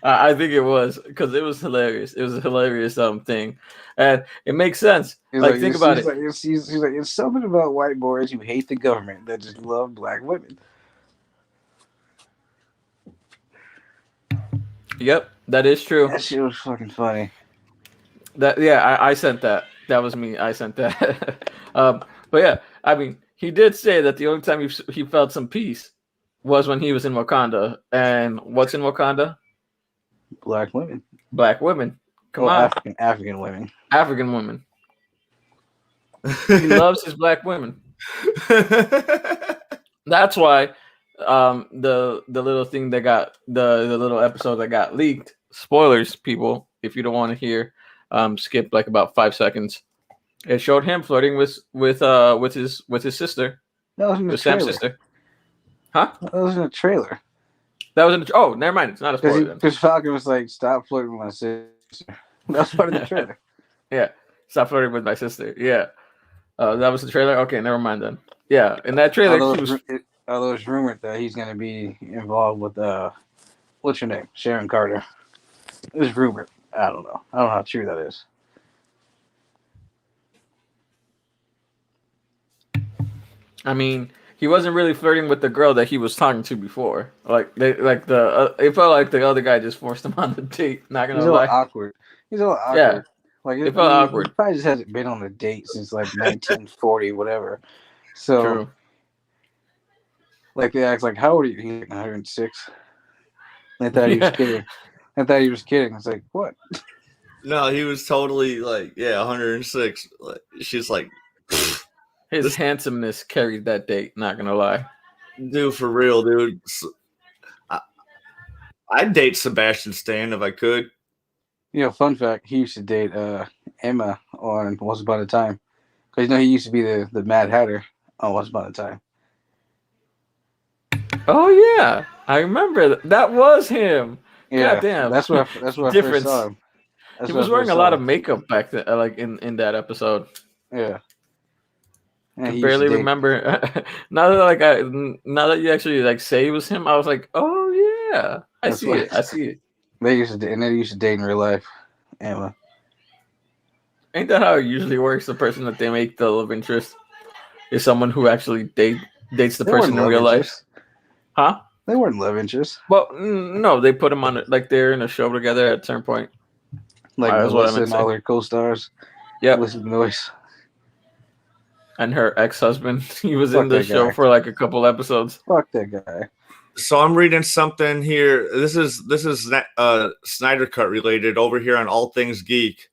I think it was because it was hilarious. It was a hilarious thing, and it makes sense. Like think about it. He's like, it's something about white boys who hate the government that just love black women. Yep, that is true. That shit was fucking funny. I sent that. That was me. I sent that. But yeah, I mean, he did say that the only time he felt some peace was when he was in Wakanda. And what's in Wakanda? Black women. Black women. Come on. African women. African women. He loves his black women. That's why the little thing that got the little episode that got leaked. Spoilers, people, if you don't want to hear, skip like about 5 seconds. It showed him flirting with his sister. That was in the trailer. Sam's sister. Huh? That was in a trailer. That was in the oh, never mind. It's not a spoiler. Because Falcon was like, "Stop flirting with my sister." That's part of the trailer. Yeah, stop flirting with my sister. Yeah, that was the trailer. Okay, never mind then. Yeah, in that trailer, although it's rumored that he's going to be involved with what's your name, Sharon Carter. It was rumored. I don't know how true that is. I mean, he wasn't really flirting with the girl that he was talking to before. It felt like the other guy just forced him on the date. Not gonna lie. He's a little awkward. Yeah, like it felt awkward. He probably just hasn't been on a date since like 1940, whatever. So, true. Like they asked, like, "How old are you?" He's like 106. They thought he was kidding. I thought he was kidding. It's like, what? No, he was totally like, 106. She's like. His handsomeness carried that date, not gonna lie. Dude, for real, dude. I'd date Sebastian Stan if I could. Fun fact, he used to date Emma on Once Upon a Time. Because he used to be the Mad Hatter on Once Upon a Time. Oh yeah. I remember that was him. Yeah, God damn. That's what I first saw him. He was wearing a lot of makeup back then, like in that episode. Yeah. I barely remember. Now that you actually like say it was him, I was like, oh yeah, I see it. They used to date in real life. Emma. Ain't that how it usually works? The person that they make the love interest is someone who actually dates the person in real life. Huh? They weren't love interests. Well, no, they put them on like they're in a show together at a certain point. Like Melissa and all their co-stars. Yeah, Listen to noise. And her ex-husband, he was in the show for like a couple episodes. Fuck that guy. So I'm reading something here. This is SnyderCut related over here on All Things Geek.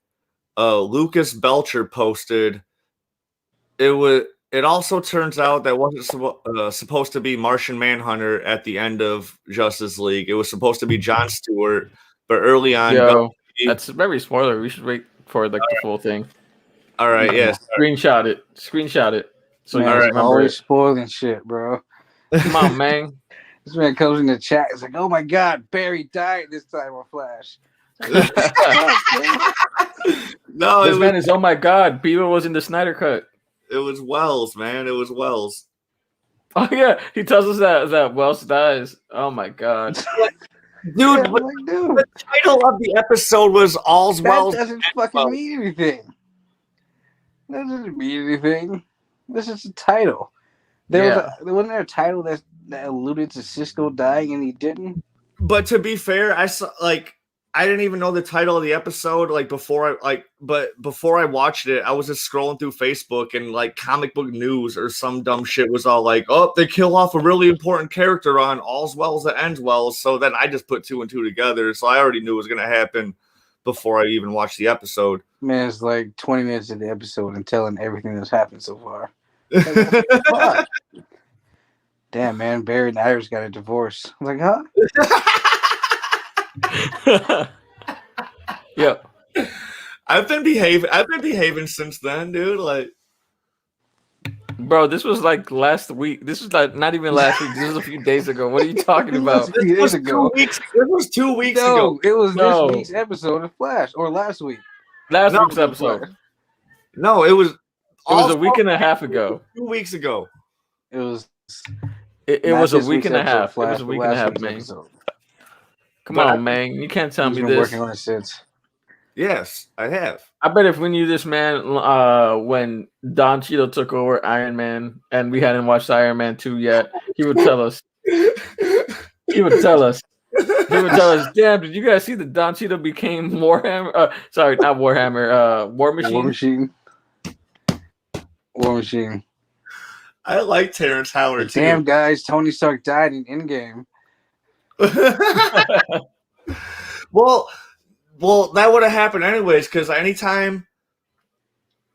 Lucas Belcher posted. It also turns out that wasn't supposed to be Martian Manhunter at the end of Justice League. It was supposed to be John Stewart, but early on, that's very spoiler. We should wait for like the full thing. All right, yes. Screenshot it. So man, you guys remember always spoiling shit, bro. Come on, man. This man comes in the chat. It's like, oh my god, Barry died this time on Flash. No, this man is oh my god. Beaver was in the SnyderCut. It was Wells, man. It was Wells. Oh yeah, he tells us that Wells dies. Oh my god, Dude, Yeah, but like, dude, the title of the episode was All's that Wells. doesn't fucking mean anything. That doesn't mean anything. This is the title. Wasn't there a title that alluded to Cisco dying and he didn't? But to be fair, I saw I didn't even know the title of the episode before I watched it, I was just scrolling through Facebook and like Comic Book News or some dumb shit was all like, oh, they kill off a really important character on All's Wells That Ends Well. So then I just put 2 and 2 together. So I already knew it was gonna happen before I even watched the episode. Man, it's like 20 minutes of the episode and telling everything that's happened so far. Like, fuck? Damn, man, Barry and Iris got a divorce. I was like, huh? Yep. I've been behaving since then, dude. Like, bro, this was like last week. This was like not even last week. This was a few days ago. What are you talking about? It was 2 weeks ago. It was this week's episode of Flash, or last week. Last week's episode. No, it was a week and a half ago. 2 weeks ago. It was. It was a week and a half. Flash, it was a week and a half, man. Episode. Come on, man. You can't tell me been this. Working on it since. Yes, I have. I bet if we knew this man when Don Cheadle took over Iron Man and we hadn't watched Iron Man 2 yet, he would tell us. He would tell us, damn, did you guys see that Don Cheadle became Warhammer? Sorry, not Warhammer, War Machine. War Machine. I like Terrence Howard too. Damn, guys, Tony Stark died in Endgame. Well, that would have happened anyways, because anytime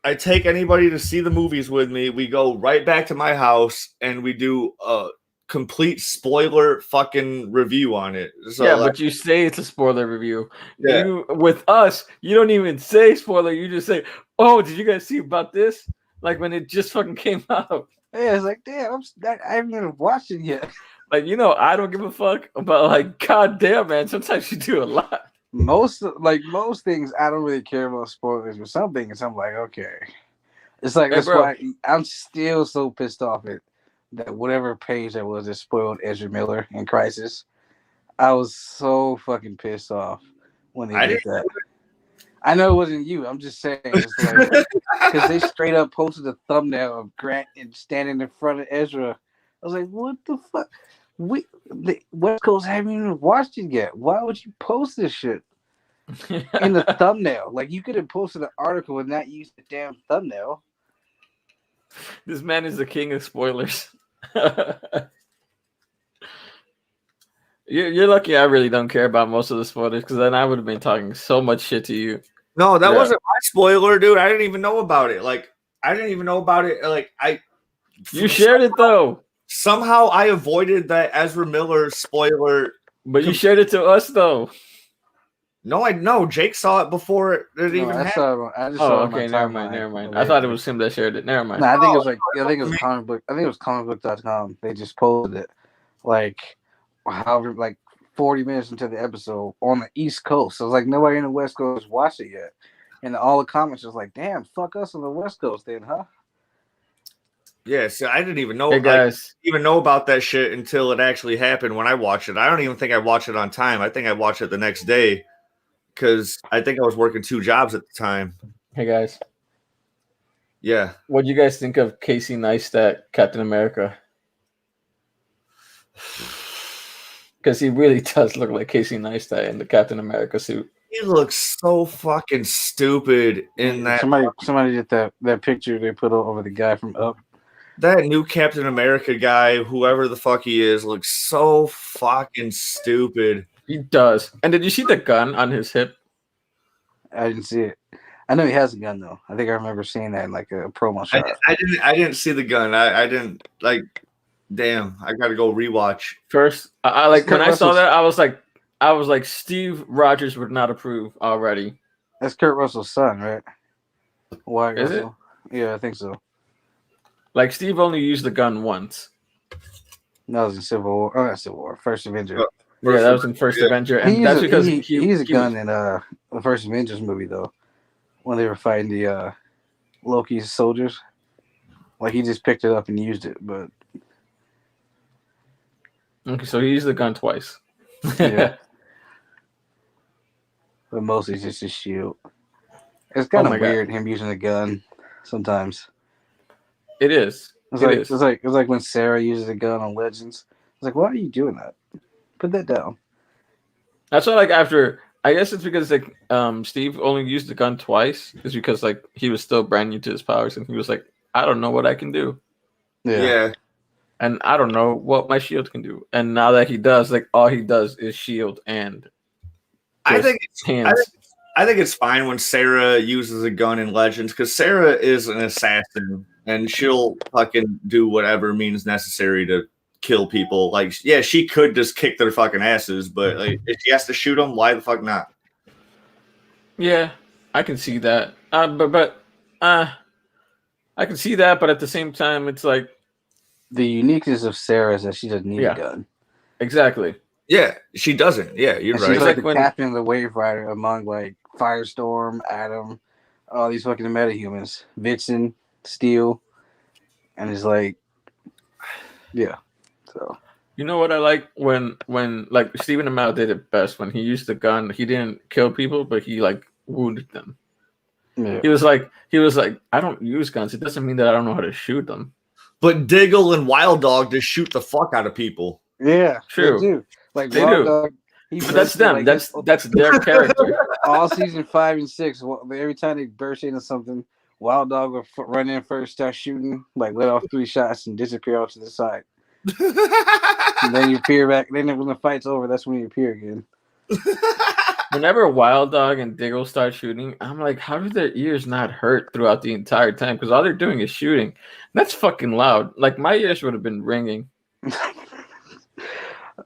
I take anybody to see the movies with me, we go right back to my house and we do a complete spoiler fucking review on it. So, yeah, but you say it's a spoiler review. Yeah. With us, you don't even say spoiler. You just say, oh, did you guys see about this? Like when it just fucking came out. Yeah, it's like, damn, I haven't even watched it yet. Like, I don't give a fuck about, like, god damn, man. Sometimes you do a lot. Most things, I don't really care about spoilers, but some things I'm like, okay. It's like, that's why I'm still so pissed off at that whatever page that was that spoiled Ezra Miller in Crisis. I was so fucking pissed off when they did that. I know it wasn't you. I'm just saying. It's like, because they straight up posted a thumbnail of Grant and standing in front of Ezra. I was like, what the fuck? The West Coast haven't even watched it yet. Why would you post this shit in the thumbnail? Like, you could have posted an article and not used the damn thumbnail. This man is the king of spoilers. You're lucky I really don't care about most of the spoilers, because then I would have been talking so much shit to you. No, that wasn't my spoiler, dude. I didn't even know about it. Like, I didn't even know about it. Like, you shared it though. Somehow I avoided that Ezra Miller spoiler. But you shared it to us though. No, Jake saw it before it even happened. Okay, never mind. I thought it was him that shared it. Never mind. No, I think it was comic book. I think it was comicbook.com. They just posted it like however, like 40 minutes into the episode on the East Coast. So it was like nobody in the West Coast watched it yet. And all the comments was like, damn, fuck us on the West Coast then, huh? Yeah, so I didn't even know. Hey guys, even know about that shit until it actually happened when I watched it. I don't even think I watched it on time. I think I watched it the next day because I think I was working 2 jobs at the time. Hey guys. Yeah. What do you guys think of Casey Neistat, Captain America? Because he really does look like Casey Neistat in the Captain America suit. He looks so fucking stupid in that. Somebody did that picture they put over the guy from Up. That new Captain America guy, whoever the fuck he is, looks so fucking stupid. He does. And did you see the gun on his hip? I didn't see it. I know he has a gun though. I think I remember seeing that in like a promo shot. I didn't see the gun. I didn't like. Damn, I got to go rewatch. First, I like when I saw that, I was like, Steve Rogers would not approve already. That's Kurt Russell's son, right? Wyatt Is Russell? Yeah, I think so. Like Steve only used the gun once. No, it was in Civil War. Oh, not Civil War. First Avenger. Yeah, that was in First Avenger, and that's because he's a gun in the First Avengers movie though, when they were fighting the Loki's soldiers. Like he just picked it up and used it, but Okay, so he used the gun twice. yeah. But mostly it's just his shield. It's Oh kind my of God. weird him using a gun sometimes. It is. It's like when Sarah uses a gun on Legends. It's like, why are you doing that? Put that down. That's why, like, after I guess it's because like Steve only used the gun twice, is because like he was still brand new to his powers, and he was like, I don't know what I can do, Yeah. and I don't know what my shield can do, and now that he does, like, all he does is shield and I just think hands. I think it's fine when Sarah uses a gun in Legends because Sarah is an assassin and she'll fucking do whatever means necessary to kill people. Like, yeah, she could just kick their fucking asses, but like, if she has to shoot them, why the fuck not? Yeah, I can see that. I can see that, but at the same time, it's like, The uniqueness of Sarah is that she doesn't need a yeah, gun. exactly. Yeah, she doesn't. Yeah, you're And right. she's like like the when- captain of the Wave Rider among like Firestorm, Adam, all these fucking metahumans, Vixen, Steel, and it's like, yeah. So You know what I like when like Stephen Amell did it best when he used the gun. He didn't kill people, but he like wounded them. yeah, He was like, I don't use guns. It doesn't mean that I don't know how to shoot them. But Diggle and Wild Dog just shoot the fuck out of people. yeah, True. They do. Like They Wild do. Dog, he But that's bursts in, them. like, That's their character. all season 5 and 6. Every time they burst into something, Wild Dog will run in first, start shooting, like let off 3 shots and disappear off to the side. And then you appear back. Then when the fight's over, that's when you appear again. Whenever Wild Dog and Diggle start shooting, I'm like, how do their ears not hurt throughout the entire time? Because all they're doing is shooting. That's fucking loud. Like my ears would have been ringing.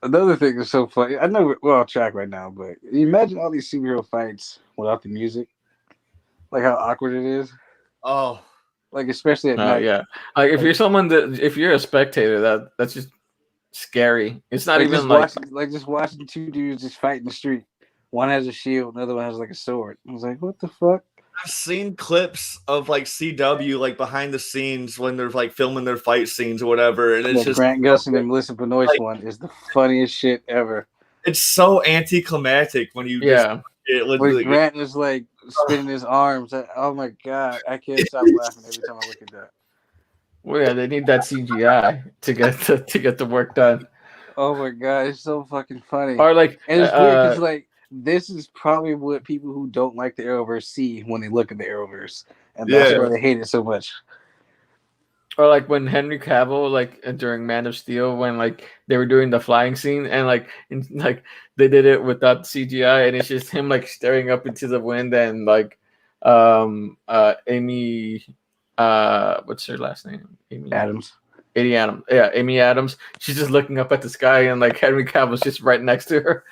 Another thing that's so funny. I know we're off track right now, but imagine all these superhero fights without the music. Like how awkward it is. Oh, Like especially at night. Yeah. Like if you're a spectator, that's just scary. It's not Like even just watching 2 dudes just fight in the street. One has a shield, another one has like a sword. I was like, what the fuck? I've seen clips of like CW like behind the scenes when they're like filming their fight scenes or whatever, and it's The just Grant Gustin and Melissa Benoist like- one is the funniest shit ever. it's so anticlimactic when you yeah. When Grant is like spinning his arms. Oh my god, I can't stop laughing every time I look at that. Well, yeah, they need that CGI to get the work done. Oh my god, it's so fucking funny. Or like, And it's weird because like this is probably what people who don't like the Arrowverse see when they look at the Arrowverse, and that's Yeah. why they hate it so much. or like when Henry Cavill, like during Man of Steel, when like they were doing the flying scene, and like they did it without CGI, and it's just him like staring up into the wind, and like Amy, what's her last name? Amy Adams. Amy Adams. Yeah, Amy Adams. She's just looking up at the sky, and like Henry Cavill's just right next to her.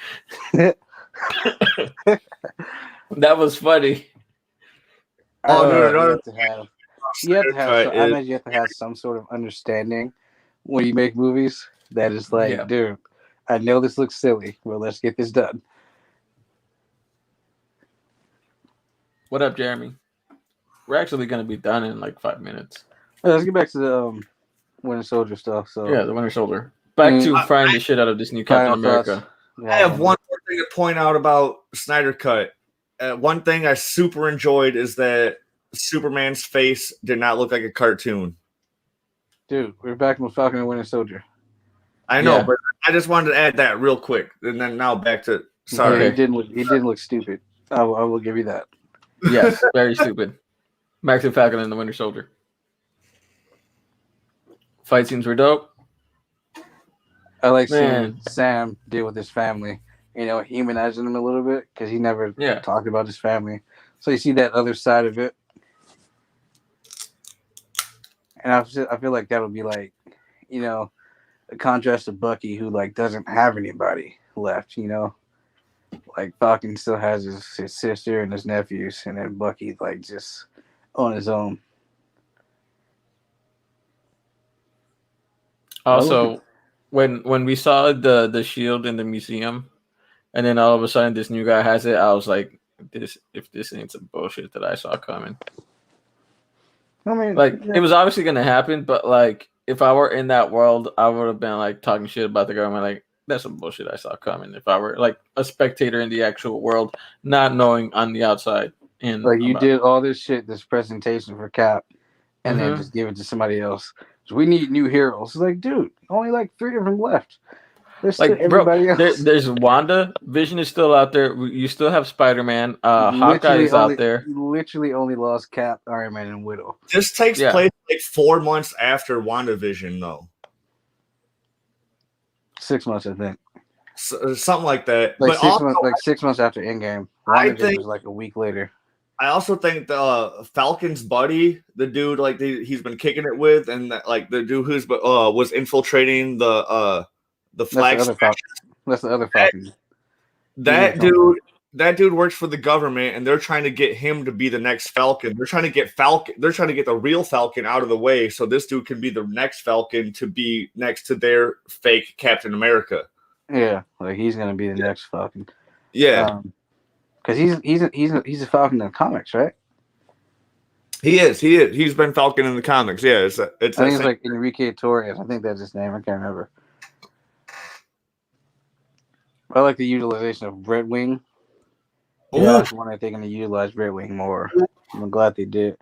That was funny. Oh, no, You have to have. I imagine you have to have some sort of understanding when you make movies that is like, Yeah. dude, I know this looks silly, but let's get this done. What up, Jeremy? We're actually gonna be done in like 5 minutes. Let's get back to the Winter Soldier stuff. So Yeah, the Winter Soldier. Back to frying the shit out of this new Captain final thoughts. America. Yeah, I have one more thing to point out about SnyderCut. One thing I super enjoyed is that Superman's face did not look like a cartoon. dude. We're back with Falcon and Winter Soldier. I know, Yeah. but I just wanted to add that real quick, and then now back to sorry. He didn't look stupid. I will give you that. Yes, very stupid. Back to Falcon and the Winter Soldier. Fight scenes were dope. I like Man. seeing Sam deal with his family. You know, humanizing him a little bit because he never Yeah. talked about his family. So you see that other side of it. And I feel like that'll be like, you know, a contrast to Bucky, who like doesn't have anybody left. You know, like Falcon still has his sister and his nephews, and then Bucky's like just on his own. Also, when we saw the shield in the museum, and then all of a sudden this new guy has it, I was like, if this ain't some bullshit that I saw coming. I mean, Like it was obviously gonna happen, but like if I were in that world, I would have been like talking shit about the government. Like that's some bullshit I saw coming. If I were like a spectator in the actual world, not knowing on the outside. And like you did all this shit, this presentation for Cap, and then Mhm. just give it to somebody else. So we need new heroes. It's like, dude, only like 3 of them left. There's still Like, bro, everybody else. there's Wanda. Vision is still out there. You still have Spider-Man. Hawkeye is out there. Literally only lost Cap, Iron Man, and Widow. This takes Yeah. place like 4 months after WandaVision, though. 6 months, I think. Something like that. Like but 6 also, months, like 6 months after Endgame. I WandaVision think- was like a week later. I also think the Falcon's buddy, the dude like he's been kicking it with, and that, like the dude who's was infiltrating the flag. That's the other Falcon. That dude works for the government, and they're trying to get him to be the next Falcon. They're trying to get the real Falcon out of the way, so this dude can be the next Falcon to be next to their fake Captain America. Yeah, like he's gonna be the next Falcon. Yeah, because he's a Falcon in the comics, right? he is. He's been Falcon in the comics. Yeah, I think it's like Enrique Torres. I think that's his name. I can't remember. I like the utilization of Red Wing. Yeah, that's one I think going to utilize Red Wing more. I'm glad they did.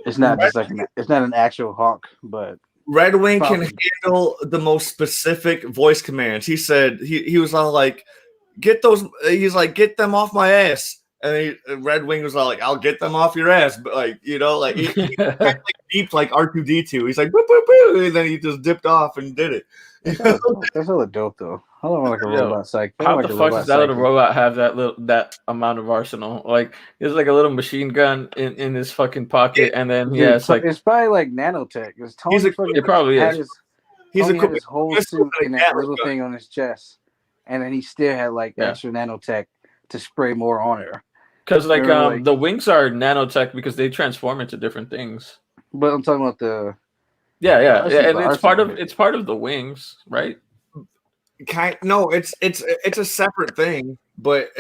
It's not just like it's not an actual Hawk, but Red Wing can handle the most specific voice commands. He said he was all like, "Get those." He's like, "Get them off my ass." And Red Wing was all like, "I'll get them off your ass," but like he like beeped like R2D2. He's like, "Boop, boop, boop," and then he just dipped off and did it. That's hella dope though. I don't want like a robot psych. How the fuck does that little robot have that amount of arsenal? Like there's like a little machine gun in his fucking pocket, and then it's like it's probably like nanotech. It probably is. He's had his whole suit in that little thing on his chest, and then he still had like extra nanotech to spray more on her. Because like the wings are nanotech because they transform into different things. But I'm talking about the and it's part of the wings, right? No, it's a separate thing, but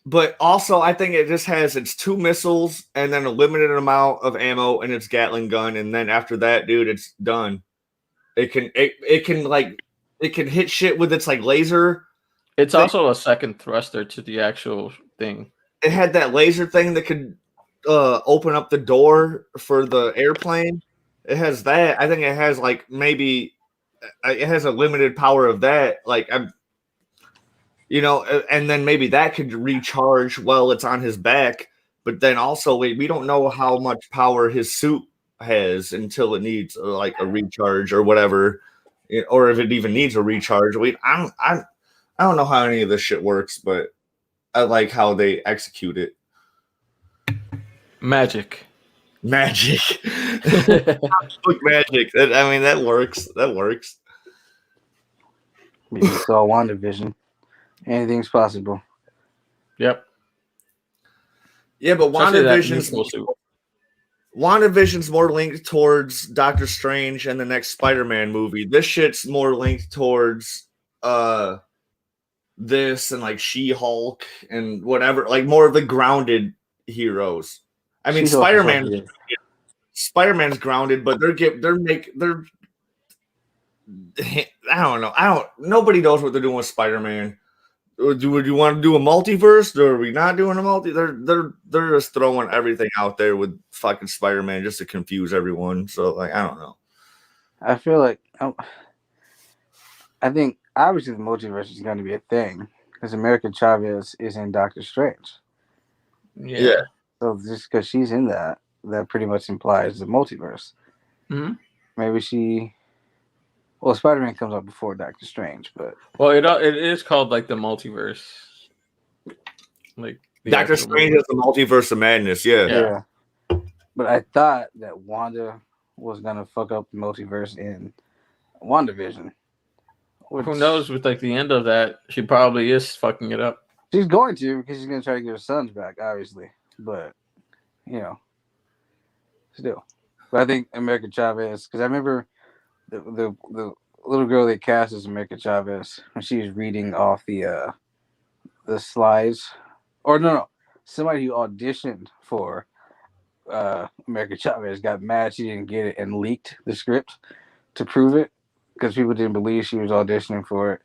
but also I think it just has its 2 missiles and then a limited amount of ammo and its Gatling gun, and then after that, dude, it's done. It can hit shit with its like laser. It's also a second thruster to the actual thing. It had that laser thing that could open up the door for the airplane. It has that. I think it has like maybe it has a limited power of that. Like and then maybe that could recharge while it's on his back. But then also we don't know how much power his suit has until it needs like a recharge or whatever, or if it even needs a recharge. I don't know how any of this shit works, but I like how they execute it. Magic. Magic. Magic. I mean, that works. That works. You saw WandaVision. Anything's possible. Yep. Yeah, but WandaVision's more linked towards Doctor Strange and the next Spider-Man movie. This shit's more linked towards this and like She-Hulk and whatever, like more of the grounded heroes. I mean, Spider-Man's grounded, but nobody knows what they're doing with Spider-Man. Would you want to do a multiverse, or are we not doing a multi? They're just throwing everything out there with fucking Spider-Man just to confuse everyone. So like, I don't know. I feel like I think obviously the multiverse is going to be a thing because America Chavez is in Doctor Strange. Yeah. So just because she's in that pretty much implies the multiverse. Mm-hmm. Maybe Spider-Man comes out before Doctor Strange, but it is called like the multiverse. Like Doctor Strange is the multiverse of madness. Yeah. But I thought that Wanda was gonna fuck up the multiverse in WandaVision. Who knows? With like the end of that, she probably is fucking it up. She's going to because she's gonna try to get her sons back, obviously. But still. But I think America Chavez, because I remember the little girl they cast as America Chavez when she was reading off the slides, or no, somebody who auditioned for America Chavez got mad she didn't get it and leaked the script to prove it because people didn't believe she was auditioning for it.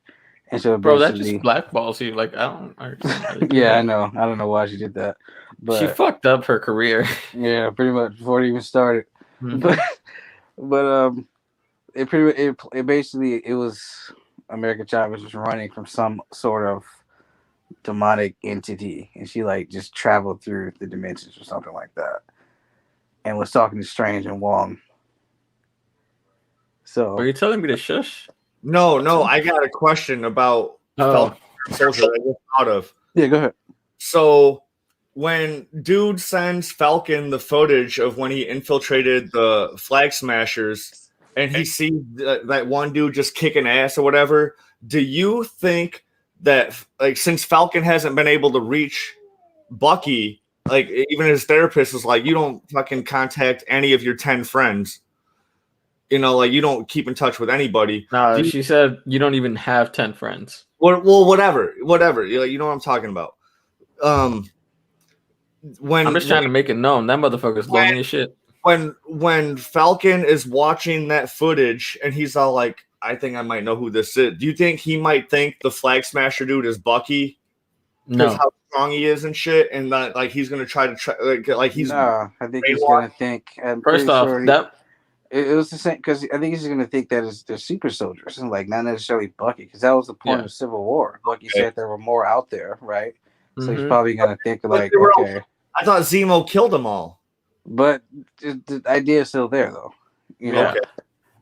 And so Bro, that just basically, blackballs you. Like, I don't understand how they do yeah, I that. know. I don't know why she did that, She but fucked up her career. yeah, pretty much before it even started. Mhm. But it basically it was America Chavez was running from some sort of demonic entity, and she like just traveled through the dimensions or something like that, and was talking to Strange and Wong. Are So you telling me to shush? No, I got a question about Oh, Falcon Soldier that I just thought of. yeah, go ahead. So when dude sends Falcon the footage of when he infiltrated the Flag Smashers and he sees that one dude just kicking ass or whatever, do you think that like since Falcon hasn't been able to reach Bucky, like even his therapist was like, you don't fucking contact any of your 10 friends. You know, like you don't keep in touch with anybody. no, she said you don't even have 10 friends. Well, whatever. You know what I'm talking about. When I'm just trying to make it known that motherfucker's lonely as shit. when Falcon is watching that footage and he's all like, I think I might know who this is. Do you think he might think the Flag Smasher dude is Bucky? Because No, how strong he is and shit, and that like he's gonna try to like he's No, I think he's gonna think. I'm first pretty off, sure that it was the same because I think he's gonna think that they're super soldiers and like not necessarily Bucky because that was the point Yeah. of Civil War. Bucky Okay. said there were more out there, right? So he's Mhm. probably gonna think like, they were all- okay, I thought Zemo killed them all. but the idea is still there though. You know, Yeah. Okay.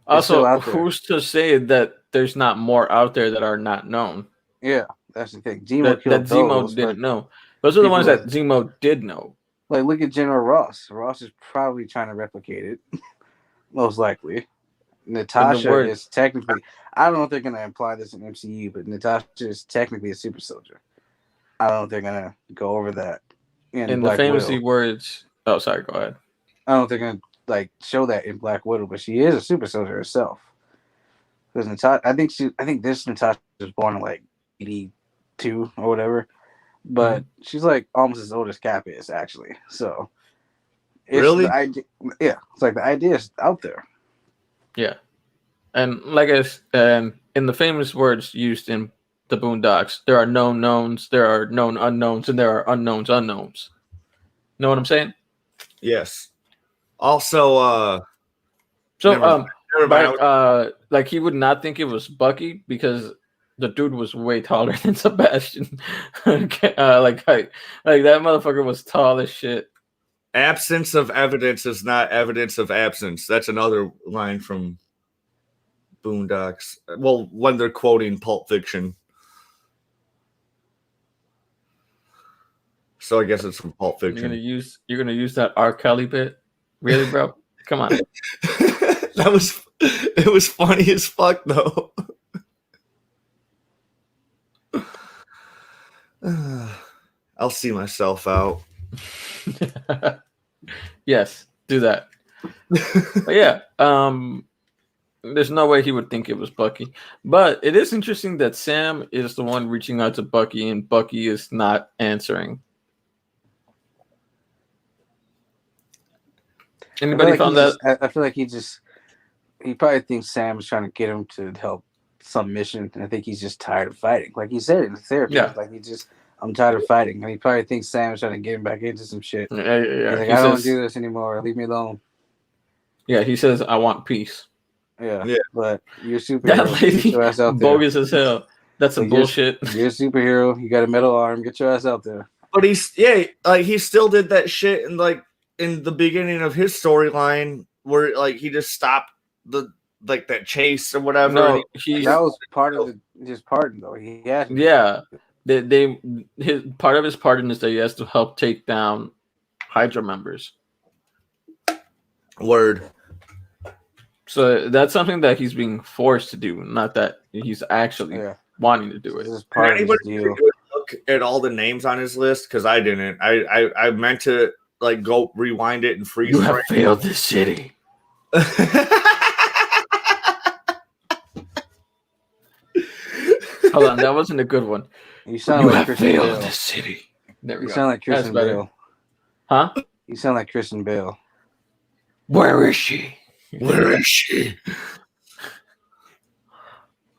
It's still Also, out there. who's to say that there's not more out there that are not known? Yeah, that's the thing. Zemo That killed Zemo those, didn't but know. Those are the people ones like- that Zemo did know. like look at General Ross. Ross is probably trying to replicate it, most likely. Natasha word- is technically. I don't know if they're gonna imply this in MCU, but Natasha is technically a super soldier. I don't know if they're gonna go over that in In the Black famously Widow. words. Oh, sorry. Go ahead. I don't know if they're gonna like show that in Black Widow, but she is a super soldier herself. Because Natasha, I think this Natasha was born in like 82 or whatever, but she's like almost as old as Cap is actually. So it's Really? the idea, yeah, it's like the idea is out there. Yeah. And like and in the famous words used in the Boondocks, there are known knowns, there are known unknowns, and there are unknowns unknowns. Know what I'm saying? Yes. Also, So never mind. like he would not think it was Bucky because the dude was way taller than Sebastian. Like that motherfucker was tall as shit. Absence of evidence is not evidence of absence. That's another line from Boondocks. Well, when they're quoting Pulp Fiction. So I guess it's from Pulp You're Fiction. gonna use that R. Kelly bit? Really, bro? Come on. It was funny as fuck though. I'll see myself out. Yes, do that. But yeah, there's no way he would think it was Bucky. But it is interesting that Sam is the one reaching out to Bucky and Bucky is not answering. Anybody found that? I feel like he probably thinks Sam is trying to get him to help some mission, and I think he's just tired of fighting. Like he said in the therapy, Yeah. like I'm tired of fighting, and he probably thinks Sam is trying to get him back into some shit. Yeah. He's like, He I don't says, do this anymore. Leave me alone. yeah, he says, I want peace. Yeah. Yeah. But you're a superhero. That lady, Get your ass out there. bogus as hell. That's some Like, you're- bullshit. You're a superhero. You got a metal arm. Get your ass out there. But he still did that shit in the beginning of his storyline where like he just stopped that chase or whatever. No, That was part of his pardon, though. He had. yeah. His part of his pardon is that he has to help take down Hydra members. Word. So that's something that he's being forced to do, not that he's actually Yeah. wanting to do This it. is part of his Anybody deal. look at all the names on his list? Because I didn't. I meant to like go rewind it and freeze. You have failed this city. Hold on, that wasn't a good one. You sound You like have Christian failed Bale. this city. There we You go. sound like That's Christian better. Bale. Huh? You sound like Kristen Bale. Where is she? Where is she?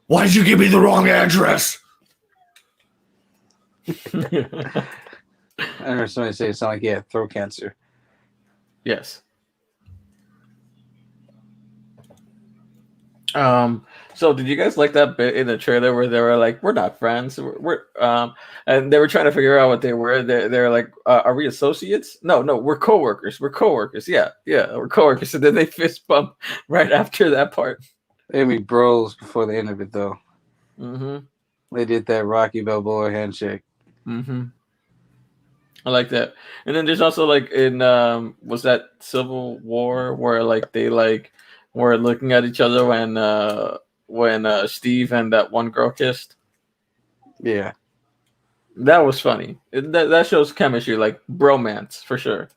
Why did you give me the wrong address? I heard somebody say it sounded like he had throat cancer. Yes. So did you guys like that bit in the trailer where they were like, "We're not friends," and they were trying to figure out what they were. They're like, "Are we associates?" No, we're coworkers. We're coworkers. Yeah, we're coworkers. And then they fist bump right after that part. They'd be bros before the end of it, though. Mm-hmm. They did that Rocky Balboa handshake. Mm-hmm. I like that. And then there's also like in was that Civil War where like they like were looking at each other when Steve and that one girl kissed. Yeah. That was funny. That shows chemistry, like bromance for sure.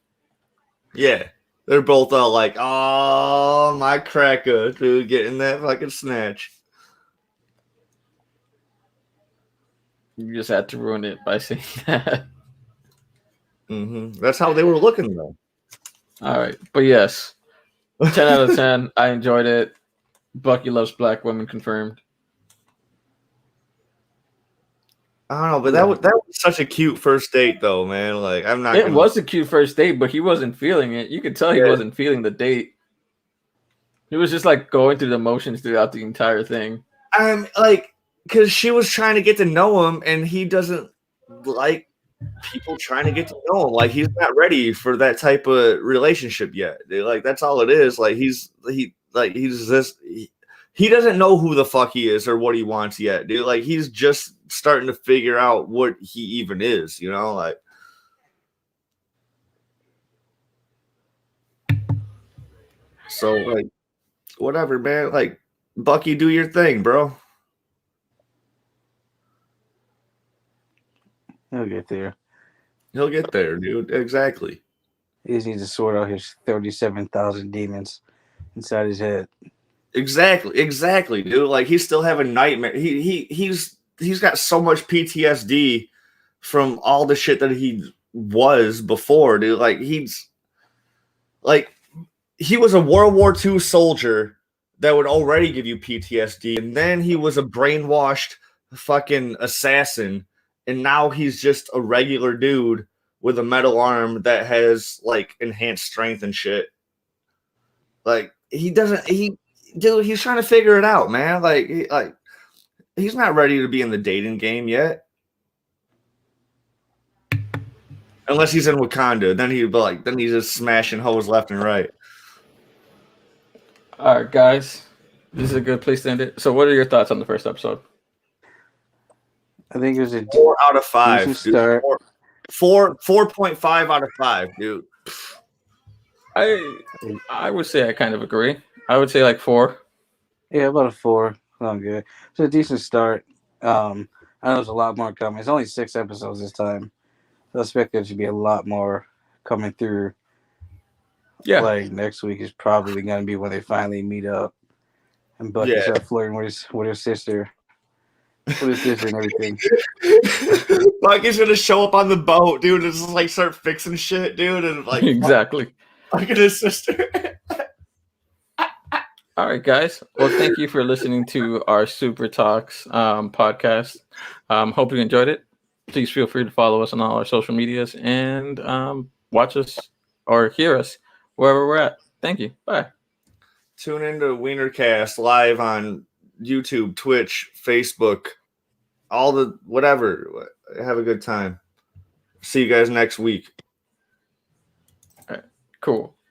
Yeah. They're both all like, oh, my cracker, dude, getting that fucking snatch. You just had to ruin it by saying that. Mm-hmm. That's how they were looking, though. All right. But yes, 10 out of 10. I enjoyed it. Bucky loves black women confirmed. I don't know, but that was such a cute first date, though, man. Like, I'm not. It was a cute first date, but he wasn't feeling it. You could tell he wasn't feeling the date. He was just like going through the motions throughout the entire thing. I'm like, because she was trying to get to know him, and he doesn't like people trying to get to know him. Like, he's not ready for that type of relationship yet. Like, that's all it is. Like, he doesn't know who the fuck he is or what he wants yet, dude. Like, he's just starting to figure out what he even is, you know? Like, so, like, whatever, man. Like, Bucky, do your thing, bro. He'll get there. He'll get there, dude. Exactly. He just needs to sort out his 37,000 demons inside his head. Exactly, dude. Like, he's still having nightmares. He's got so much PTSD from all the shit that he was before, dude. Like, he was a World War II soldier that would already give you PTSD, and then he was a brainwashed fucking assassin, and now he's just a regular dude with a metal arm that has like enhanced strength and shit. Like, he's trying to figure it out, man. Like he's not ready to be in the dating game yet. Unless he's in Wakanda, then he'd be like, then he's just smashing hoes left and right. All right, guys. This is a good place to end it. So what are your thoughts on the first episode? I think it was a 4 out of 5. Dude. start. 4.5 out of 5, dude. I would say I kind of agree. I would say like 4. Yeah, about a 4. Sounds good. It's a decent start. I know there's a lot more coming. It's only 6 episodes this time. So I expect there should be a lot more coming through. Yeah. Like next week is probably gonna be when they finally meet up and Bucky start flirting with his sister. With his sister and everything. Bucky's gonna show up on the boat, dude, and just like start fixing shit, dude, and like exactly. Look at his sister. All right, guys. Well, thank you for listening to our Super Talks podcast. Hope you enjoyed it. Please feel free to follow us on all our social medias and watch us or hear us wherever we're at. Thank you. Bye. Tune into Wienercast live on YouTube, Twitch, Facebook, all the whatever. Have a good time. See you guys next week. All right. Cool.